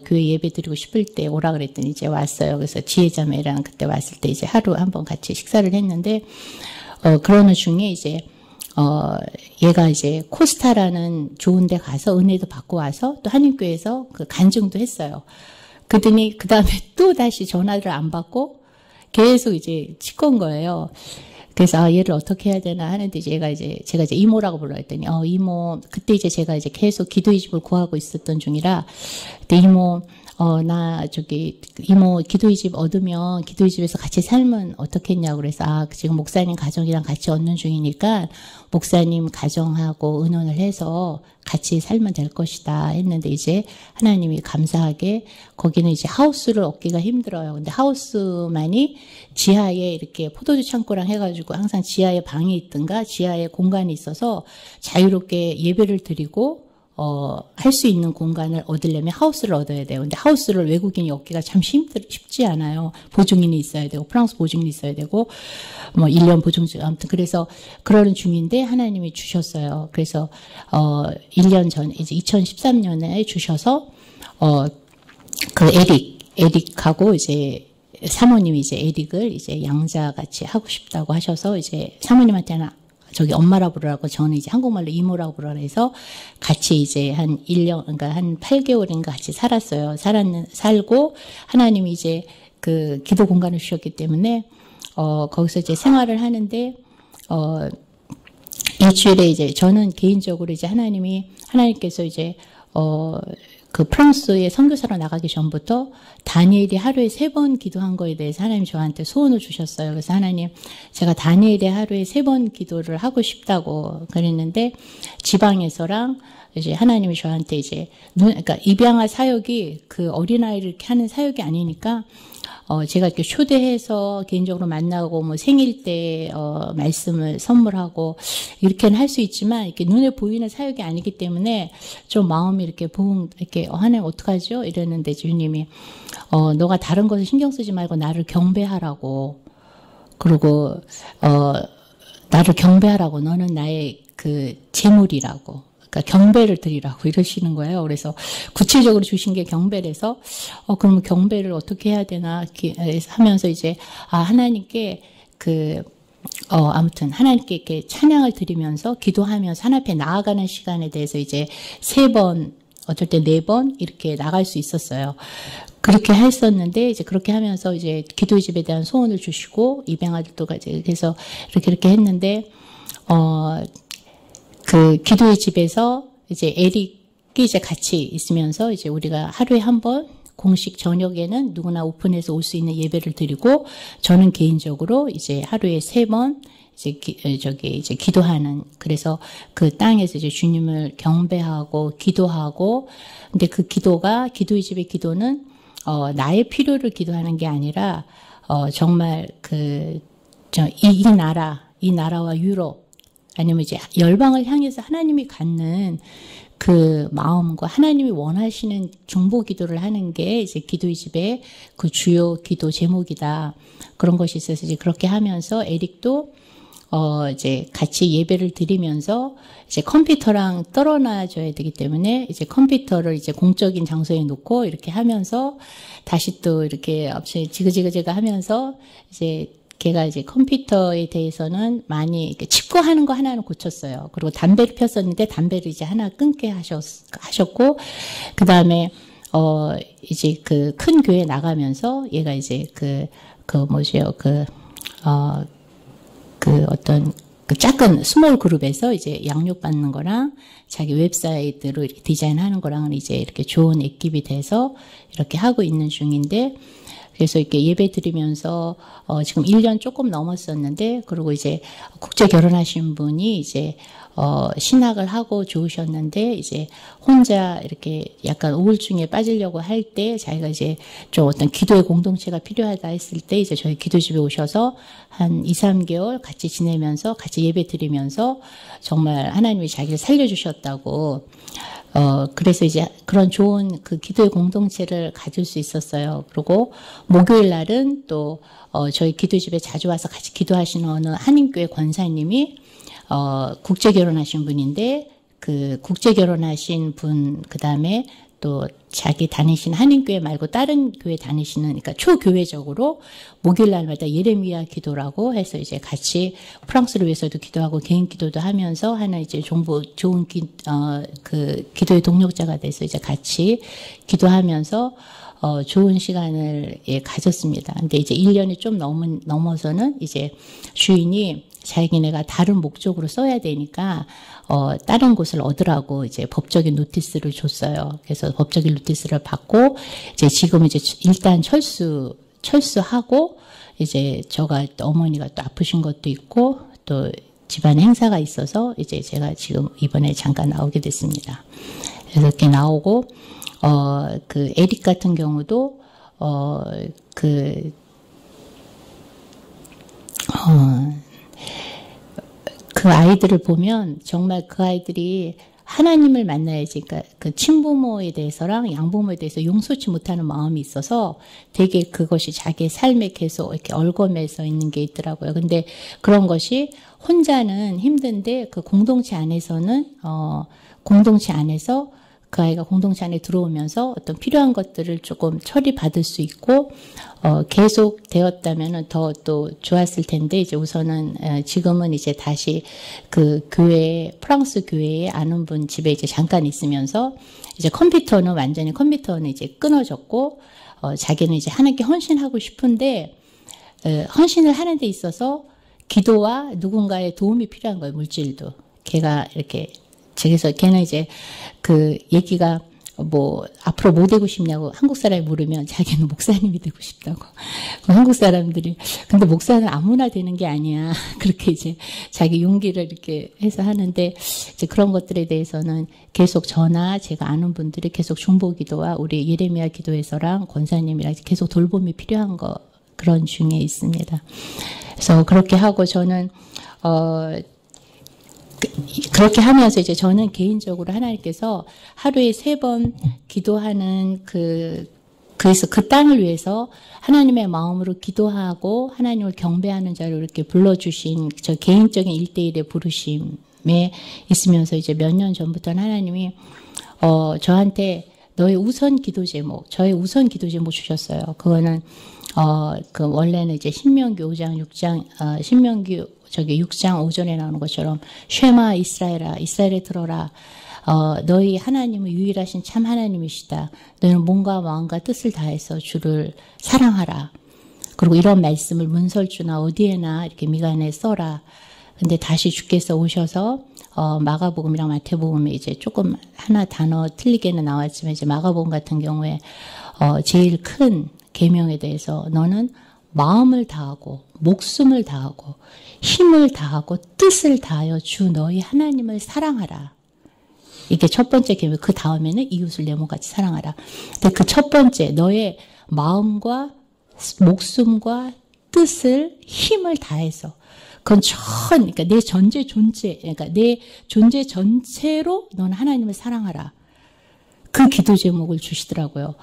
교회 예배 드리고 싶을 때 오라 그랬더니 이제 왔어요. 그래서 지혜자매랑 그때 왔을 때 이제 하루 한번 같이 식사를 했는데 그러는 중에 이제 얘가 이제 코스타라는 좋은 데 가서 은혜도 받고 와서 또 한인교회에서 간증도 했어요. 그러더니 그 다음에 또 다시 전화를 안 받고 계속 이제 치권 거예요. 그래서 얘를 어떻게 해야 되나 하는데 제가 이제 이모라고 불러 했더니 이모 그때 이제 제가 이제 계속 기도의 집을 구하고 있었던 중이라 그때 이모 이모 기도의 집 얻으면 기도의 집에서 같이 살면 어떻겠냐고 그래서 지금 목사님 가정이랑 같이 얻는 중이니까 목사님 가정하고 의논을 해서 같이 살면 될 것이다 했는데 이제 하나님이 감사하게 거기는 이제 하우스를 얻기가 힘들어요. 근데 하우스만이 지하에 이렇게 포도주 창고랑 해가지고 항상 지하에 방이 있든가 지하에 공간이 있어서 자유롭게 예배를 드리고 할 수 있는 공간을 얻으려면 하우스를 얻어야 돼요. 근데 하우스를 외국인이 얻기가 참 쉽지 않아요. 보증인이 있어야 되고, 프랑스 보증인이 있어야 되고, 1년 보증주, 아무튼 그래서 그러는 중인데 하나님이 주셨어요. 그래서, 1년 전, 이제 2013년에 주셔서, 에릭하고 이제 사모님이 이제 에릭을 이제 양자같이 하고 싶다고 하셔서 이제 사모님한테는 엄마라고 부르라고 저는 이제 한국말로 이모라고 부르라 해서 같이 이제 한 1년, 그러니까 한 8개월인가 같이 살았어요. 살고 하나님이 이제 기도 공간을 주셨기 때문에, 거기서 이제 생활을 하는데, 일주일에 이제 저는 개인적으로 이제 하나님께서 이제, 프랑스에 선교사로 나가기 전부터 다니엘이 하루에 3번 기도한 거에 대해서 하나님 저한테 소원을 주셨어요. 그래서 하나님, 제가 다니엘이 하루에 3번 기도를 하고 싶다고 그랬는데, 지방에서랑 이제 하나님이 저한테 이제, 그러니까 입양할 사역이 어린아이를 이렇게 하는 사역이 아니니까, 제가 이렇게 초대해서 개인적으로 만나고 생일 때 말씀을 선물하고 이렇게는 할 수 있지만 이렇게 눈에 보이는 사역이 아니기 때문에 좀 마음이 이렇게 하나님 어떡하죠? 이랬는데 주님이 너가 다른 것을 신경 쓰지 말고 나를 경배하라고 그리고 나를 경배하라고 너는 나의 재물이라고. 그러니까 경배를 드리라고 이러시는 거예요. 그래서 구체적으로 주신 게 경배라서 그럼 경배를 어떻게 해야 되나 하면서 이제 하나님께 아무튼 하나님께 이렇게 찬양을 드리면서 기도하면서 하나님 앞에 나아가는 시간에 대해서 이제 3번 어쩔 때 4번 이렇게 나갈 수 있었어요. 그렇게 했었는데 이제 그렇게 하면서 이제 기도의 집에 대한 소원을 주시고 입양아들도 그래서 이렇게 했는데 기도의 집에서 이제 에릭이 이제 같이 있으면서 이제 우리가 하루에 한 번 공식 저녁에는 누구나 오픈해서 올 수 있는 예배를 드리고 저는 개인적으로 이제 하루에 3번 이제 기도하는 그래서 땅에서 이제 주님을 경배하고 기도하고 근데 기도의 집의 기도는 나의 필요를 기도하는 게 아니라 정말 이 나라와 유럽 아니면 이제 열방을 향해서 하나님이 갖는 마음과 하나님이 원하시는 중보 기도를 하는 게 이제 기도의 집의 주요 기도 제목이다. 그런 것이 있어서 이제 그렇게 하면서 에릭도 이제 같이 예배를 드리면서 이제 컴퓨터랑 떨어놔줘야 되기 때문에 이제 컴퓨터를 이제 공적인 장소에 놓고 이렇게 하면서 다시 또 이렇게 지그지그 제가 하면서 이제 걔가 이제 컴퓨터에 대해서는 많이 이렇게 칩거하는 거 하나는 고쳤어요. 그리고 담배를 폈었는데 담배를 이제 하나 끊게 하셨고, 그 다음에 이제 그 큰 교회 나가면서 얘가 이제 어떤 그 작은 스몰 그룹에서 이제 양육받는 거랑 자기 웹사이트로 이렇게 디자인하는 거랑은 이제 이렇게 좋은 액기비 돼서 이렇게 하고 있는 중인데, 그래서 이렇게 예배 드리면서 지금 1년 조금 넘었었는데, 그리고 이제 국제 결혼하신 분이 이제 신학을 하고 좋으셨는데 이제 혼자 이렇게 약간 우울증에 빠지려고 할 때 자기가 이제 좀 어떤 기도의 공동체가 필요하다 했을 때 이제 저희 기도집에 오셔서 한 2, 3개월 같이 지내면서 같이 예배 드리면서 정말 하나님이 자기를 살려주셨다고, 그래서 이제 그런 좋은 그 기도의 공동체를 가질 수 있었어요. 그리고 목요일 날은 또 저희 기도집에 자주 와서 같이 기도하시는 어느 한인교회 권사님이 국제 결혼하신 분인데, 그 국제 결혼하신 분, 그 다음에 또 자기 다니시는 한인교회 말고 다른 교회 다니시는, 그러니까 초교회적으로 목요일 날마다 예레미야 기도라고 해서 이제 같이 프랑스를 위해서도 기도하고 개인 기도도 하면서 하는 이제 좋은 그 기도의 동력자가 돼서 이제 같이 기도하면서 좋은 시간을 가졌습니다. 근데 이제 1년이 좀 넘어서는 이제 주인이 자기네가 다른 목적으로 써야 되니까 다른 곳을 얻으라고 이제 법적인 노티스를 줬어요. 그래서 법적인 노티스를 받고 이제 지금 이제 일단 철수하고 이제 저가 어머니가 또 아프신 것도 있고 또 집안 행사가 있어서 이제 제가 지금 이번에 잠깐 나오게 됐습니다. 그래서 이렇게 나오고 그 에릭 같은 경우도 그 아이들을 보면 정말 그 아이들이 하나님을 만나야지, 그러니까 그 친부모에 대해서랑 양부모에 대해서 용서치 못하는 마음이 있어서 되게 그것이 자기 삶에 계속 이렇게 얽어매서 있는 게 있더라고요. 근데 그런 것이 혼자는 힘든데 그 공동체 안에서는 공동체 안에서 그 아이가 공동체 안에 들어오면서 어떤 필요한 것들을 조금 처리받을 수 있고 계속 되었다면은 더 또 좋았을 텐데, 이제 우선은 지금은 이제 다시 그 교회, 프랑스 교회에 아는 분 집에 이제 잠깐 있으면서 이제 컴퓨터는 이제 끊어졌고 자기는 이제 하나님께 헌신하고 싶은데 헌신을 하는 데 있어서 기도와 누군가의 도움이 필요한 거예요. 물질도. 걔가 이렇게 그래서 걔는 이제 그 얘기가 뭐 앞으로 뭐 되고 싶냐고 한국 사람이 물으면 자기는 목사님이 되고 싶다고. 한국 사람들이 근데 목사는 아무나 되는 게 아니야. 그렇게 이제 자기 용기를 이렇게 해서 하는데, 이제 그런 것들에 대해서는 계속 저나 제가 아는 분들이 계속 중보기도와 우리 예레미야 기도에서랑 권사님이랑 계속 돌봄이 필요한 거 그런 중에 있습니다. 그래서 그렇게 하고 저는 그렇게 하면서 이제 저는 개인적으로 하나님께서 하루에 3번 기도하는 그래서 그 땅을 위해서 하나님의 마음으로 기도하고 하나님을 경배하는 자로 이렇게 불러주신 저 개인적인 1대1의 부르심에 있으면서 이제 몇 년 전부터는 하나님이 저한테 저의 우선 기도 제목 주셨어요. 그거는 그 원래는 이제 신명기 5장 6장 신명기 6장 5절에 나오는 것처럼 쉐마 이스라엘에 들어라. 너희 하나님은 유일하신 참 하나님이시다. 너희는 몸과 마음과 뜻을 다해서 주를 사랑하라. 그리고 이런 말씀을 문설주나 어디에나 이렇게 미간에 써라. 근데 다시 주께서 오셔서 마가복음이랑 마태복음에 이제 조금 하나 단어 틀리게는 나왔지만 이제 마가복음 같은 경우에 제일 큰 계명에 대해서 너는 마음을 다하고 목숨을 다하고 힘을 다하고 뜻을 다하여 주 너희 하나님을 사랑하라. 이게 첫 번째 계명. 그 다음에는 이웃을 내 몸같이 사랑하라. 근데 그 첫 번째 너의 마음과 목숨과 뜻을 힘을 다해서 그건 그러니까 내 그러니까 내 존재 전체로 너는 하나님을 사랑하라. 그 기도 제목을 주시더라고요.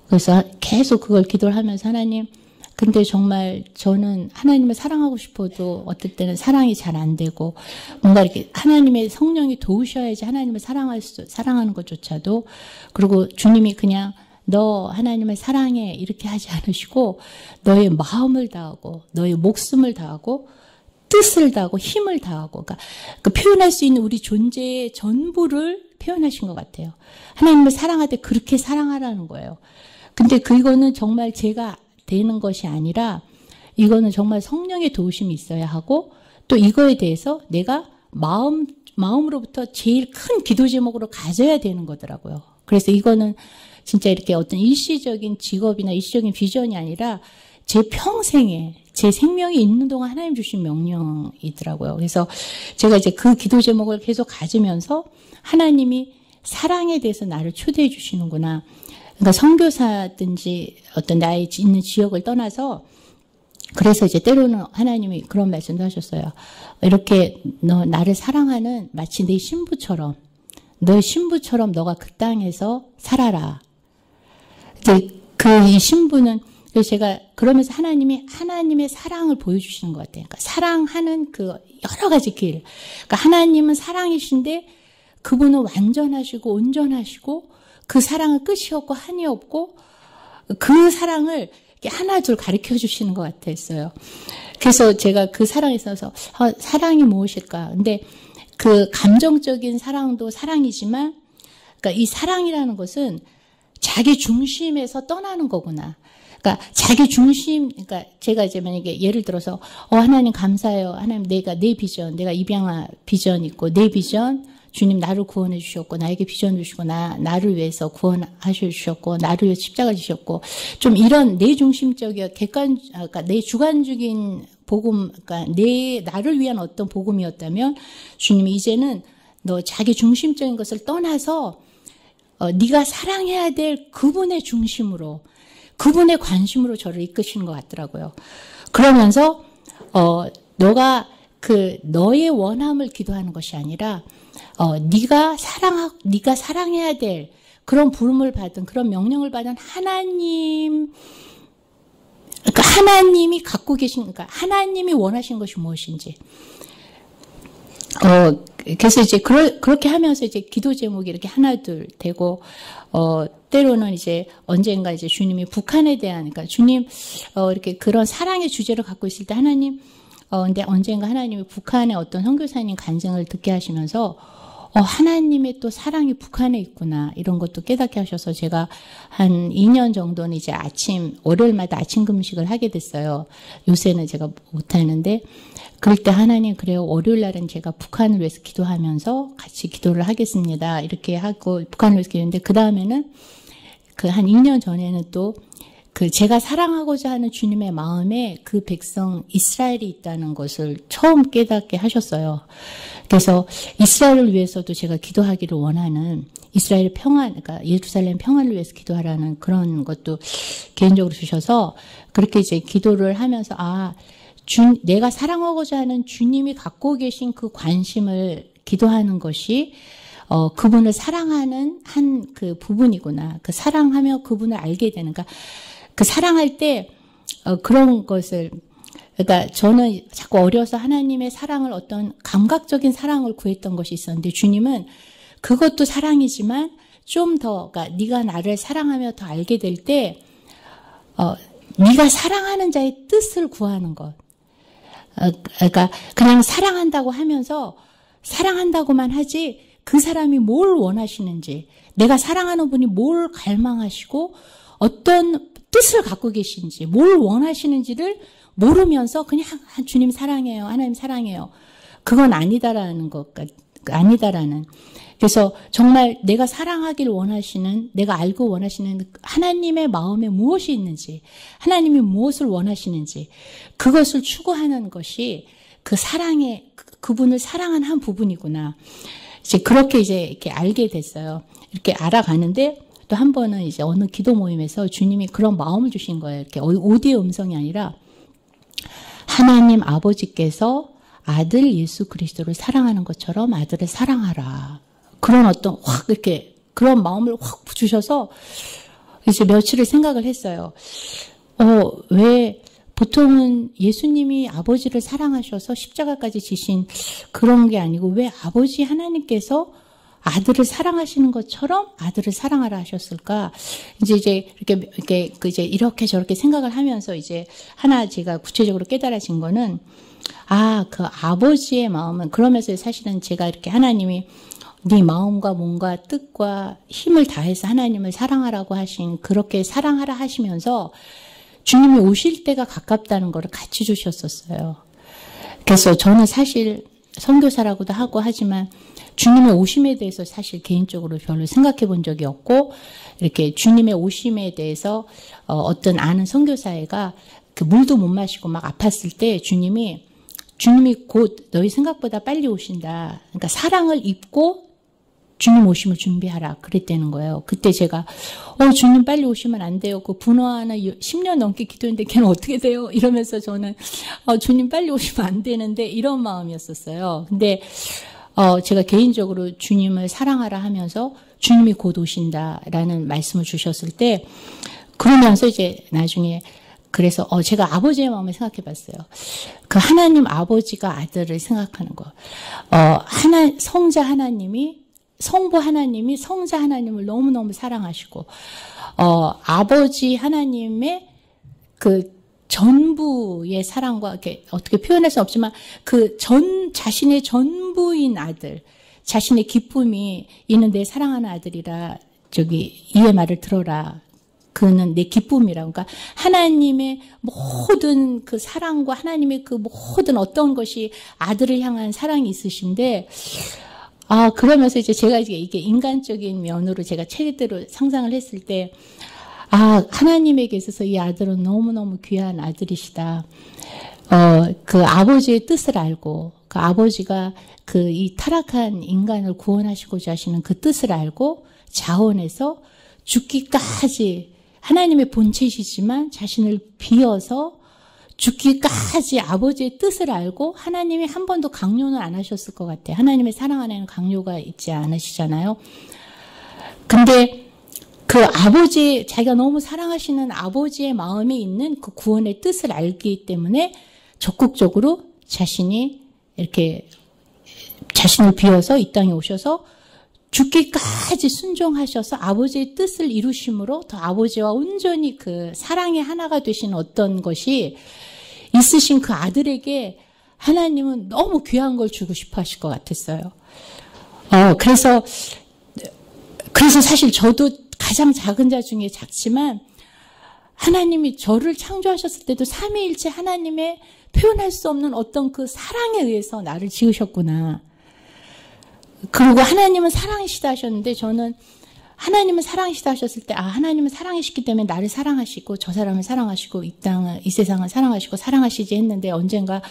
그래서 계속 그걸 기도를 하면서 하나님, 근데 정말 저는 하나님을 사랑하고 싶어도 어떨 때는 사랑이 잘 안 되고 뭔가 이렇게 하나님의 성령이 도우셔야지 하나님을 사랑하는 것조차도, 그리고 주님이 그냥 너 하나님을 사랑해 이렇게 하지 않으시고 너의 마음을 다하고 너의 목숨을 다하고 뜻을 다하고 힘을 다하고 그러니까 그 표현할 수 있는 우리 존재의 전부를 표현하신 것 같아요. 하나님을 사랑할 때 그렇게 사랑하라는 거예요. 근데 그거는 정말 제가 되는 것이 아니라 이거는 정말 성령의 도우심이 있어야 하고 또 이거에 대해서 내가 마음으로부터 제일 큰 기도 제목으로 가져야 되는 거더라고요. 그래서 이거는 진짜 이렇게 어떤 일시적인 직업이나 일시적인 비전이 아니라 제 평생에 제 생명이 있는 동안 하나님 주신 명령이더라고요. 그래서 제가 이제 그 기도 제목을 계속 가지면서 하나님이 사랑에 대해서 나를 초대해 주시는구나. 그러니까 선교사든지 어떤 나의 있는 지역을 떠나서 그래서 이제 때로는 하나님이 그런 말씀도 하셨어요. 이렇게 너 나를 사랑하는 마치 내 신부처럼 너의 신부처럼 너가 그 땅에서 살아라. 이제 이 신부는 그래서 제가 그러면서 하나님의 사랑을 보여주시는 것 같아요. 그러니까 사랑하는 그 여러 가지 길. 그러니까 하나님은 사랑이신데 그분은 완전하시고 온전하시고 그 사랑은 끝이 없고 한이 없고 그 사랑을 이렇게 하나 둘 가르쳐 주시는 것 같았어요. 그래서 제가 그 사랑에 있어서 사랑이 무엇일까? 근데 그 감정적인 사랑도 사랑이지만 그러니까 이 사랑이라는 것은 자기 중심에서 떠나는 거구나. 그러니까 자기 중심, 그러니까 제가 이제 만약에 예를 들어서 하나님 감사해요. 하나님 내가 내 비전, 내가 입양아 비전 있고 내 비전 주님 나를 구원해 주셨고 나에게 비전 주시고 나를 위해서 구원하셔 주셨고 나를 위해 십자가를 지셨고 좀 이런 내 중심적이야 그러니까 내 주관적인 복음, 그러니까 나를 위한 어떤 복음이었다면 주님이 이제는 너 자기 중심적인 것을 떠나서 네가 사랑해야 될 그분의 중심으로 그분의 관심으로 저를 이끄시는 것 같더라고요. 그러면서 너가 너의 원함을 기도하는 것이 아니라 네가 사랑해야 될 그런 부름을 받은 그런 명령을 받은 하나님, 그러니까 하나님이 갖고 계신, 그러니까 하나님이 원하신 것이 무엇인지. 그래서 이제 그렇게 하면서 이제 기도 제목이 이렇게 하나 둘 되고 때로는 이제 언젠가 이제 주님이 북한에 대한, 그러니까 주님 이렇게 그런 사랑의 주제를 갖고 있을 때 하나님 근데 언젠가 하나님이 북한의 어떤 선교사님 간증을 듣게 하시면서 하나님의 또 사랑이 북한에 있구나 이런 것도 깨닫게 하셔서 제가 한 2년 정도는 이제 월요일마다 아침 금식을 하게 됐어요. 요새는 제가 못하는데 그럴 때 하나님 그래요 월요일 날은 제가 북한을 위해서 기도하면서 같이 기도를 하겠습니다 이렇게 하고 북한을 위해서 기도했는데 그 다음에는 그 한 2년 전에는 또 제가 사랑하고자 하는 주님의 마음에 그 백성 이스라엘이 있다는 것을 처음 깨닫게 하셨어요. 그래서 이스라엘을 위해서도 제가 기도하기를 원하는 이스라엘의 평안, 그러니까 예루살렘 평안을 위해서 기도하라는 그런 것도 개인적으로 주셔서 그렇게 이제 기도를 하면서 내가 사랑하고자 하는 주님이 갖고 계신 그 관심을 기도하는 것이 그분을 사랑하는 한 그 부분이구나. 그 사랑하며 그분을 알게 되는 그 사랑할 때 그런 것을 그러니까 저는 자꾸 어려서 하나님의 사랑을 어떤 감각적인 사랑을 구했던 것이 있었는데 주님은 그것도 사랑이지만 좀 더 그러니까 네가 나를 사랑하며 더 알게 될 때 네가 사랑하는 자의 뜻을 구하는 것. 그러니까 그냥 사랑한다고 하면서 사랑한다고만 하지 그 사람이 뭘 원하시는지 내가 사랑하는 분이 뭘 갈망하시고 어떤 뜻을 갖고 계신지 뭘 원하시는지를 모르면서 그냥 주님 사랑해요. 하나님 사랑해요. 그건 아니다라는 아니다라는. 그래서 정말 내가 사랑하길 원하시는 내가 알고 원하시는 하나님의 마음에 무엇이 있는지 하나님이 무엇을 원하시는지 그것을 추구하는 것이 그 사랑의 그분을 사랑한 한 부분이구나. 이제 그렇게 이제 이렇게 알게 됐어요. 이렇게 알아가는데 또 한 번은 이제 어느 기도 모임에서 주님이 그런 마음을 주신 거예요. 이렇게 오디오 음성이 아니라 하나님 아버지께서 아들 예수 그리스도를 사랑하는 것처럼 아들을 사랑하라. 그런 어떤 확 이렇게 그런 마음을 확 주셔서 이제 며칠을 생각을 했어요. 왜 보통은 예수님이 아버지를 사랑하셔서 십자가까지 지신 그런 게 아니고 왜 아버지 하나님께서 아들을 사랑하시는 것처럼 아들을 사랑하라 하셨을까? 이제 이렇게 저렇게 생각을 하면서 이제 하나 제가 구체적으로 깨달아진 거는, 그 아버지의 마음은, 그러면서 사실은 제가 이렇게 하나님이 네 마음과 몸과 뜻과 힘을 다해서 하나님을 사랑하라고 하신, 그렇게 사랑하라 하시면서 주님이 오실 때가 가깝다는 것을 같이 주셨었어요. 그래서 저는 사실 선교사라고도 하고 하지만 주님의 오심에 대해서 사실 개인적으로 별로 생각해 본 적이 없고, 이렇게 주님의 오심에 대해서 어떤 아는 선교사애가 그 물도 못 마시고 막 아팠을 때 주님이 곧 너희 생각보다 빨리 오신다. 그러니까 사랑을 입고 주님 오심을 준비하라. 그랬다는 거예요. 그때 제가 주님 빨리 오시면 안 돼요. 그 분화하나 10년 넘게 기도했는데 걔는 어떻게 돼요? 이러면서 저는 주님 빨리 오시면 안 되는데 이런 마음이었었어요. 근데 제가 개인적으로 주님을 사랑하라 하면서 주님이 곧 오신다라는 말씀을 주셨을 때, 그러면서 이제 나중에 그래서 제가 아버지의 마음을 생각해 봤어요. 그 하나님 아버지가 아들을 생각하는 거. 성자 하나님이, 성부 하나님이 성자 하나님을 너무너무 사랑하시고, 아버지 하나님의 그 전부의 사랑과, 이렇게 어떻게 표현할 수 없지만, 자신의 전부인 아들, 자신의 기쁨이 있는데 사랑하는 아들이라, 이의 말을 들어라. 그는 내 기쁨이라. 그러니까 하나님의 모든 그 사랑과 하나님의 그 모든 어떤 것이 아들을 향한 사랑이 있으신데, 그러면서 이제 제가 이게 인간적인 면으로 제가 최대로 상상을 했을 때, 하나님에게 있어서 이 아들은 너무너무 귀한 아들이시다. 그 아버지의 뜻을 알고, 그 아버지가 이 타락한 인간을 구원하시고자 하시는 그 뜻을 알고, 자원해서 죽기까지, 하나님의 본체이시지만 자신을 비어서 죽기까지 아버지의 뜻을 알고, 하나님이 한 번도 강요는 안 하셨을 것 같아요. 하나님의 사랑 안에는 강요가 있지 않으시잖아요. 근데 그 자기가 너무 사랑하시는 아버지의 마음에 있는 그 구원의 뜻을 알기 때문에 적극적으로 자신이 이렇게 자신을 비워서 이 땅에 오셔서 죽기까지 순종하셔서 아버지의 뜻을 이루심으로 더 아버지와 온전히 그 사랑의 하나가 되신 어떤 것이 있으신 그 아들에게 하나님은 너무 귀한 걸 주고 싶어 하실 것 같았어요. 그래서 사실 저도 가장 작은 자 중에 작지만, 하나님이 저를 창조하셨을 때도 삼위일체 하나님의 표현할 수 없는 어떤 그 사랑에 의해서 나를 지으셨구나. 그리고 하나님은 사랑이시다 하셨는데, 저는 하나님은 사랑이시다 하셨을 때, 하나님은 사랑이시기 때문에 나를 사랑하시고 저 사람을 사랑하시고 이 세상을 사랑하시고 사랑하시지 했는데, 언젠가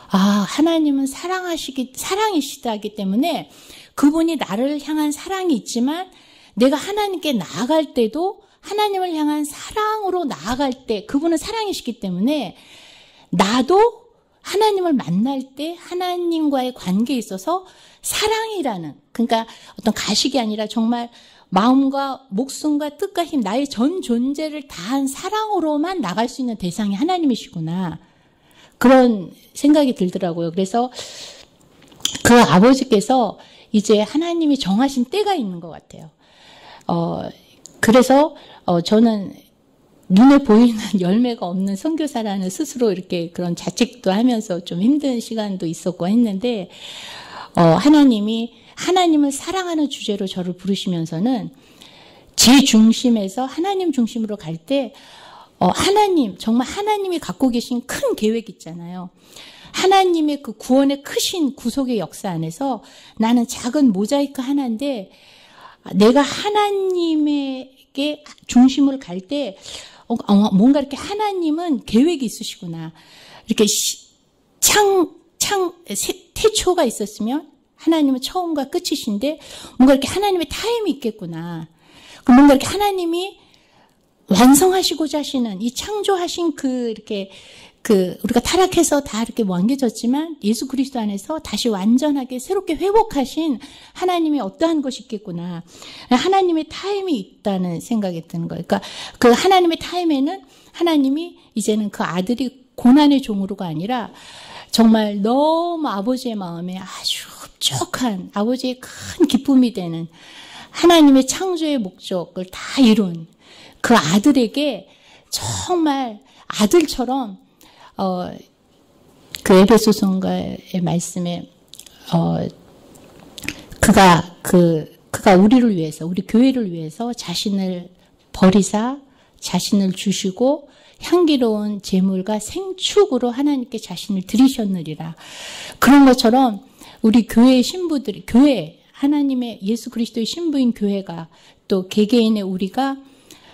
하나님은 사랑이시다 하기 때문에 그분이 나를 향한 사랑이 있지만, 내가 하나님께 나아갈 때도 하나님을 향한 사랑으로 나아갈 때 그분은 사랑이시기 때문에, 나도 하나님을 만날 때 하나님과의 관계에 있어서 사랑이라는, 그러니까 어떤 가식이 아니라 정말 마음과 목숨과 뜻과 힘, 나의 전 존재를 다한 사랑으로만 나갈 수 있는 대상이 하나님이시구나. 그런 생각이 들더라고요. 그래서 그 아버지께서 이제 하나님이 정하신 때가 있는 것 같아요. 그래서 저는 눈에 보이는 열매가 없는 선교사라는 스스로 이렇게 그런 자책도 하면서 좀 힘든 시간도 있었고 했는데, 하나님을 사랑하는 주제로 저를 부르시면서는 제 중심에서 하나님 중심으로 갈 때, 정말 하나님이 갖고 계신 큰 계획 있잖아요. 하나님의 그 구원의 크신 구속의 역사 안에서 나는 작은 모자이크 하나인데, 내가 하나님에게 중심으로 갈 때, 뭔가 이렇게 하나님은 계획이 있으시구나. 이렇게 태초가 있었으면 하나님은 처음과 끝이신데, 뭔가 이렇게 하나님의 타임이 있겠구나. 뭔가 이렇게 하나님이 완성하시고자 하시는 이 창조하신 우리가 타락해서 다 이렇게 망개졌지만 예수 그리스도 안에서 다시 완전하게 새롭게 회복하신 하나님의 어떠한 것이 있겠구나. 하나님의 타임이 있다는 생각이 드는 거예요. 그러니까 그 하나님의 타임에는 하나님이 이제는 그 아들이 고난의 종으로가 아니라 정말 너무 아버지의 마음에 아주 흡족한 아버지의 큰 기쁨이 되는 하나님의 창조의 목적을 다 이룬 그 아들에게 정말 아들처럼 그 에베소서의 말씀에 그가 우리를 위해서 우리 교회를 위해서 자신을 버리사 자신을 주시고 향기로운 제물과 생축으로 하나님께 자신을 드리셨느리라. 그런 것처럼 우리 교회의 신부들이 교회 하나님의 예수 그리스도의 신부인 교회가 또 개개인의 우리가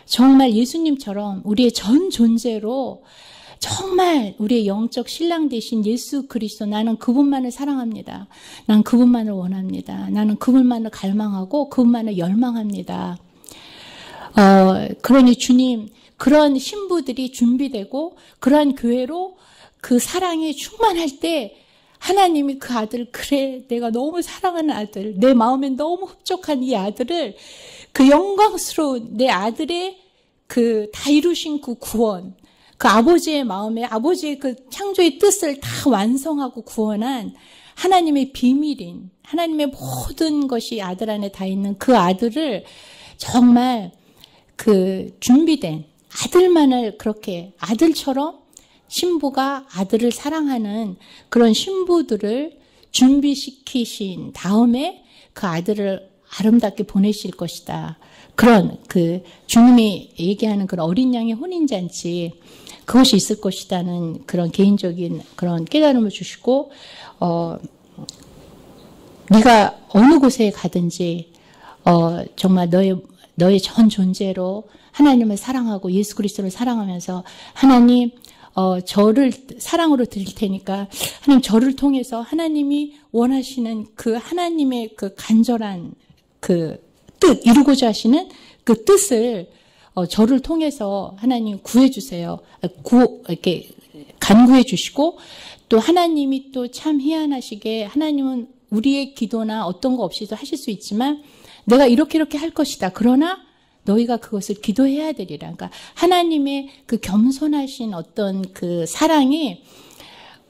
정말 예수님처럼 우리의 전 존재로 정말 우리의 영적 신랑 되신 예수 그리스도 나는 그분만을 사랑합니다. 난 그분만을 원합니다. 나는 그분만을 갈망하고 그분만을 열망합니다. 그러니 주님 그런 신부들이 준비되고 그러한 교회로 그 사랑에 충만할 때 하나님이 그 아들 그래 내가 너무 사랑하는 아들 내 마음에 너무 흡족한 이 아들을 그 영광스러운 내 아들의 그 다 이루신 그 구원 그 아버지의 마음에 아버지의 그 창조의 뜻을 다 완성하고 구원한 하나님의 비밀인 하나님의 모든 것이 아들 안에 다 있는 그 아들을 정말 그 준비된 아들만을 그렇게 아들처럼 신부가 아들을 사랑하는 그런 신부들을 준비시키신 다음에 그 아들을 아름답게 보내실 것이다. 그런 그 주님이 얘기하는 그런 어린 양의 혼인잔치 그것이 있을 것이다는 그런 개인적인 그런 깨달음을 주시고 네가 어느 곳에 가든지 정말 너의 전 존재로 하나님을 사랑하고 예수 그리스도를 사랑하면서 하나님 저를 사랑으로 드릴 테니까 하나님 저를 통해서 하나님이 원하시는 그 하나님의 그 간절한 그 뜻 이루고자 하시는 그 뜻을 저를 통해서 하나님 구해 주세요. 이렇게 간구해 주시고 또 하나님이 또 참 희한하시게 하나님은 우리의 기도나 어떤 거 없이도 하실 수 있지만 내가 이렇게 할 것이다. 그러나 너희가 그것을 기도해야 되리라. 그러니까 하나님의 그 겸손하신 어떤 그 사랑이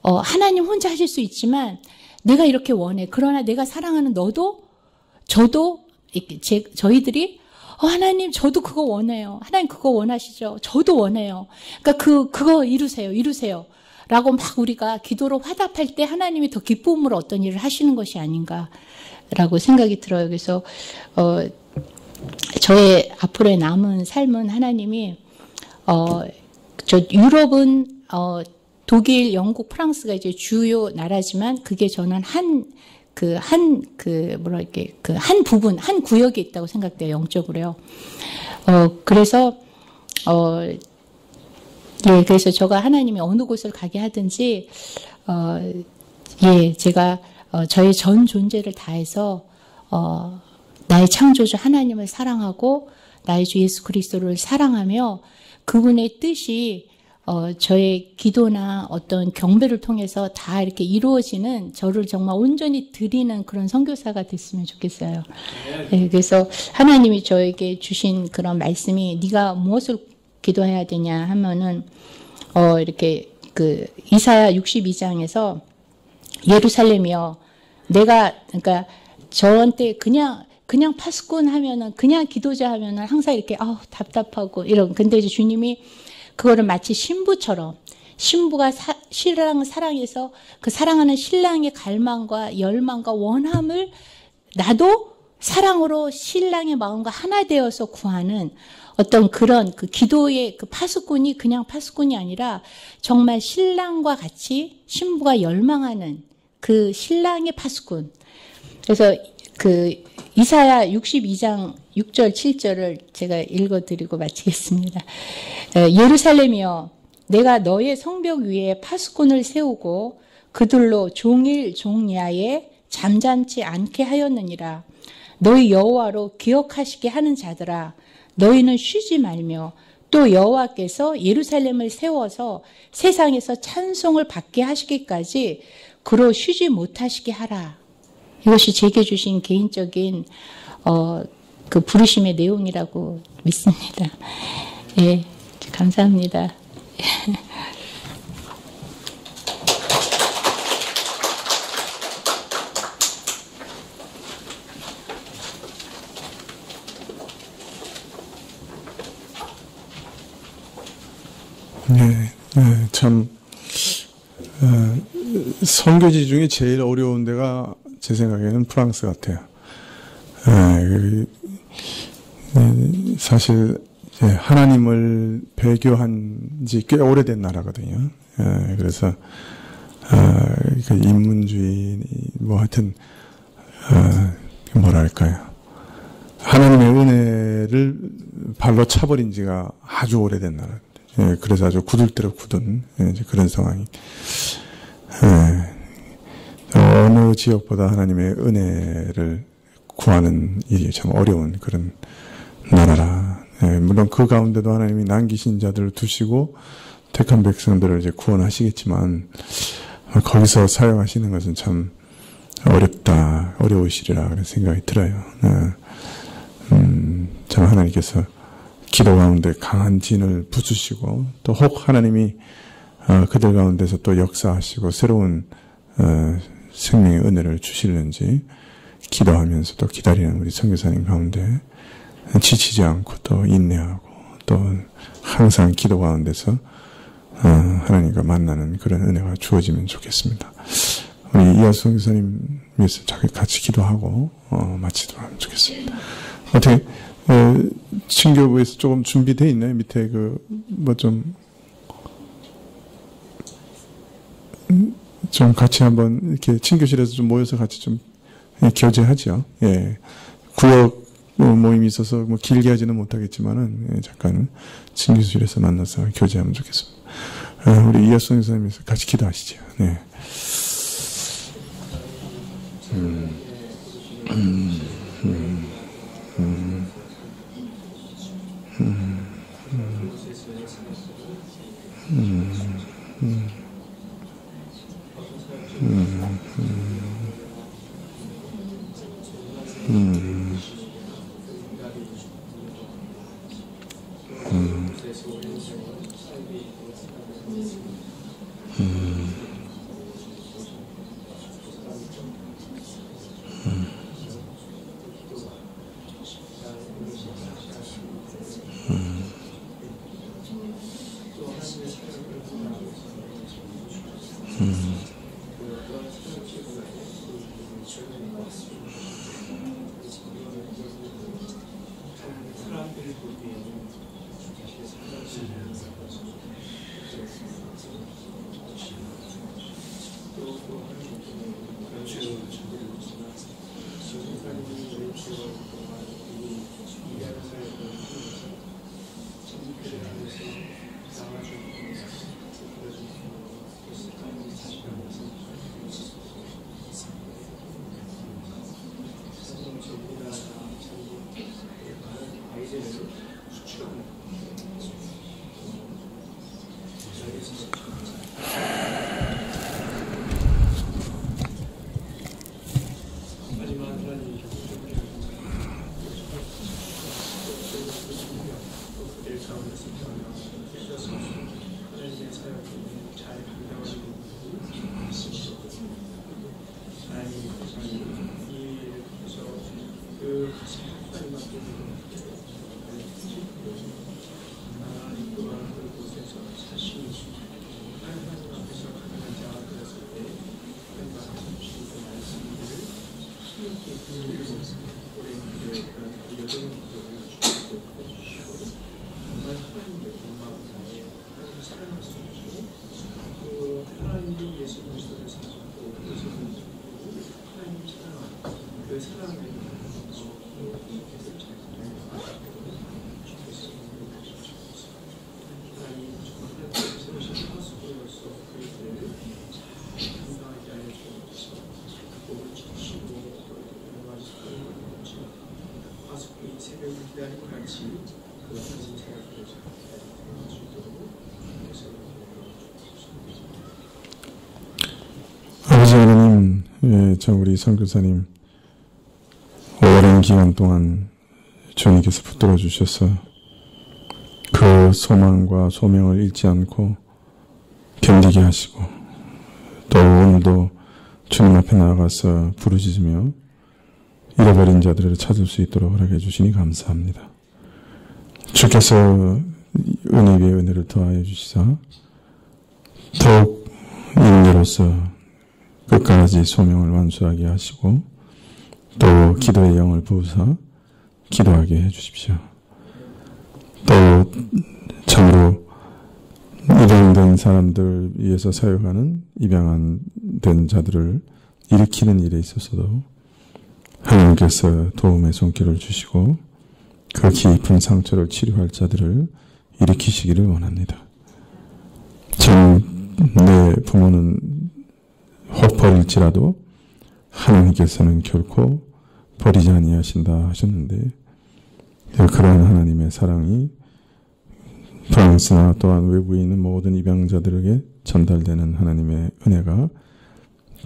하나님 혼자 하실 수 있지만 내가 이렇게 원해. 그러나 내가 사랑하는 너도 저도 저희들이 하나님 저도 그거 원해요. 하나님 그거 원하시죠. 저도 원해요. 그러니까 그거 이루세요. 라고 막 우리가 기도로 화답할 때 하나님이 더 기쁨으로 어떤 일을 하시는 것이 아닌가라고 생각이 들어요. 그래서 저의 앞으로의 남은 삶은 하나님이 유럽은 독일, 영국, 프랑스가 이제 주요 나라지만 그게 저는 한 부분, 한 구역에 있다고 생각돼요, 영적으로요. 그래서 제가 하나님이 어느 곳을 가게 하든지, 제가 저의 전 존재를 다해서, 나의 창조주 하나님을 사랑하고, 나의 주 예수 그리스도를 사랑하며, 그분의 뜻이 저의 기도나 어떤 경배를 통해서 다 이렇게 이루어지는 저를 정말 온전히 드리는 그런 선교사가 됐으면 좋겠어요. 네, 그래서 하나님이 저에게 주신 그런 말씀이 네가 무엇을 기도해야 되냐 하면은 이렇게 그 이사야 62장에서 예루살렘이여 그러니까 저한테 그냥 파수꾼 하면은 그냥 기도자 하면은 항상 이렇게 답답하고 이런 근데 이제 주님이 그거를 마치 신부처럼 신부가 신랑을 사랑해서 그 사랑하는 신랑의 갈망과 열망과 원함을 나도 사랑으로 신랑의 마음과 하나 되어서 구하는 어떤 그런 그 기도의 그 파수꾼이 그냥 파수꾼이 아니라 정말 신랑과 같이 신부가 열망하는 그 신랑의 파수꾼. 그래서 그 이사야 62장 6절 7절을 제가 읽어드리고 마치겠습니다. 예루살렘이여 내가 너의 성벽 위에 파수꾼을 세우고 그들로 종일 종야에 잠잠지 않게 하였느니라. 너희 여호와로 기억하시게 하는 자들아 너희는 쉬지 말며 또 여호와께서 예루살렘을 세워서 세상에서 찬송을 받게 하시기까지 그로 쉬지 못하시게 하라. 이것이 제게 주신 개인적인 그 부르심의 내용이라고 믿습니다. 예, 감사합니다. 참 선교지 중에 제일 어려운 데가 제 생각에는 프랑스 같아요. 사실 하나님을 배교한 지 꽤 오래된 나라거든요. 그래서 인문주의 뭐 하여튼 뭐랄까요, 하나님의 은혜를 발로 차버린 지가 아주 오래된 나라인데, 그래서 아주 굳을 굳은 그런 상황이. 어느 지역보다 하나님의 은혜를 구하는 일이 참 어려운 그런 나라라. 물론 그 가운데도 하나님이 남기신 자들을 두시고 택한 백성들을 이제 구원하시겠지만, 거기서 사용하시는 것은 참 어려우시리라 그런 생각이 들어요. 참 하나님께서 기도 가운데 강한 진을 부수시고, 또 혹 하나님이 그들 가운데서 또 역사하시고 새로운 생명의 은혜를 주시는지 기도하면서도 기다리는 우리 선교사님 가운데 지치지 않고 또 인내하고 또 항상 기도 가운데서 하나님과 만나는 그런 은혜가 주어지면 좋겠습니다. 우리 이하수 선교사님 위해서 같이 기도하고 마치도록 하면 좋겠습니다. 어떻게 친교부에서 조금 준비되어 있나요? 밑에 좀 같이 한번 이렇게 친교실에서 좀 모여서 같이 좀 교제하죠. 구역 모임이 있어서 뭐 길게 하지는 못하겠지만은 잠깐 친교실에서 만나서 교제하면 좋겠습니다. 우리 이하수 선교사님께서 같이 기도하시죠. 네. 아버지 하나님, 참 우리 선교사님 오랜 기간 동안 주님께서 붙들어 주셔서 그 소망과 소명을 잃지 않고 견디게 하시고, 또 오늘도 주님 앞에 나아가서 부르짖으며 잃어버린 자들을 찾을 수 있도록 허락해 주시니 감사합니다. 주께서 은혜 위에 은혜를 더하여 주시사 더욱 인자로서 끝까지 소명을 완수하게 하시고 또 기도의 영을 부으사 기도하게 해 주십시오. 또 참으로 입양된 사람들 위해서 사역하는 입양된 자들을 일으키는 일에 있어서도 하나님께서 도움의 손길을 주시고 그 깊은 상처를 치료할 자들을 일으키시기를 원합니다. 내 부모는 혹 버릴지라도 하나님께서는 결코 버리지 아니하신다 하셨는데 그러한 하나님의 사랑이 프랑스나 또한 외국에 있는 모든 입양자들에게 전달되는 하나님의 은혜가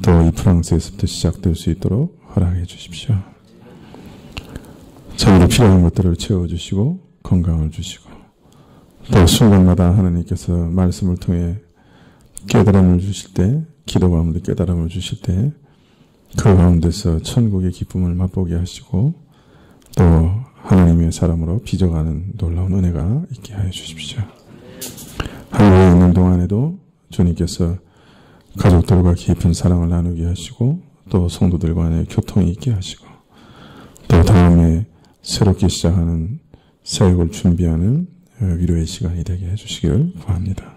또 이 프랑스에서부터 시작될 수 있도록 허락해 주십시오. 참으로 필요한 것들을 채워주시고 건강을 주시고 또 순간마다 하나님께서 말씀을 통해 깨달음을 주실 때 기도 가운데 깨달음을 주실 때 그 가운데서 천국의 기쁨을 맛보게 하시고 또 하나님의 사람으로 빚어가는 놀라운 은혜가 있게 하여 주십시오. 한국에 있는 동안에도 주님께서 가족들과 깊은 사랑을 나누게 하시고 또 성도들 간의 교통이 있게 하시고 또 다음에 새롭게 시작하는 사역을 준비하는 위로의 시간이 되게 해주시기를 구합니다.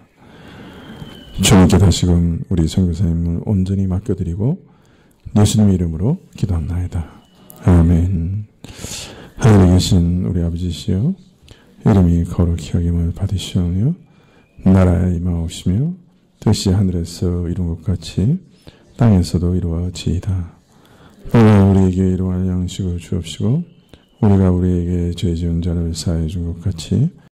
주님께 다시금 우리 선교사님을 온전히 맡겨드리고 예수님의 이름으로 기도합나이다. 아멘. 하늘에 계신 우리 아버지시여 이름이 거룩히 여김을 받으시오며 나라에 임하옵시며 뜻이 하늘에서 이룬 것 같이 땅에서도 이루어지이다. 오늘 우리에게 이러한 양식을 주옵시고 우리가 우리에게 죄 지은 자를 사하여 준 것 같이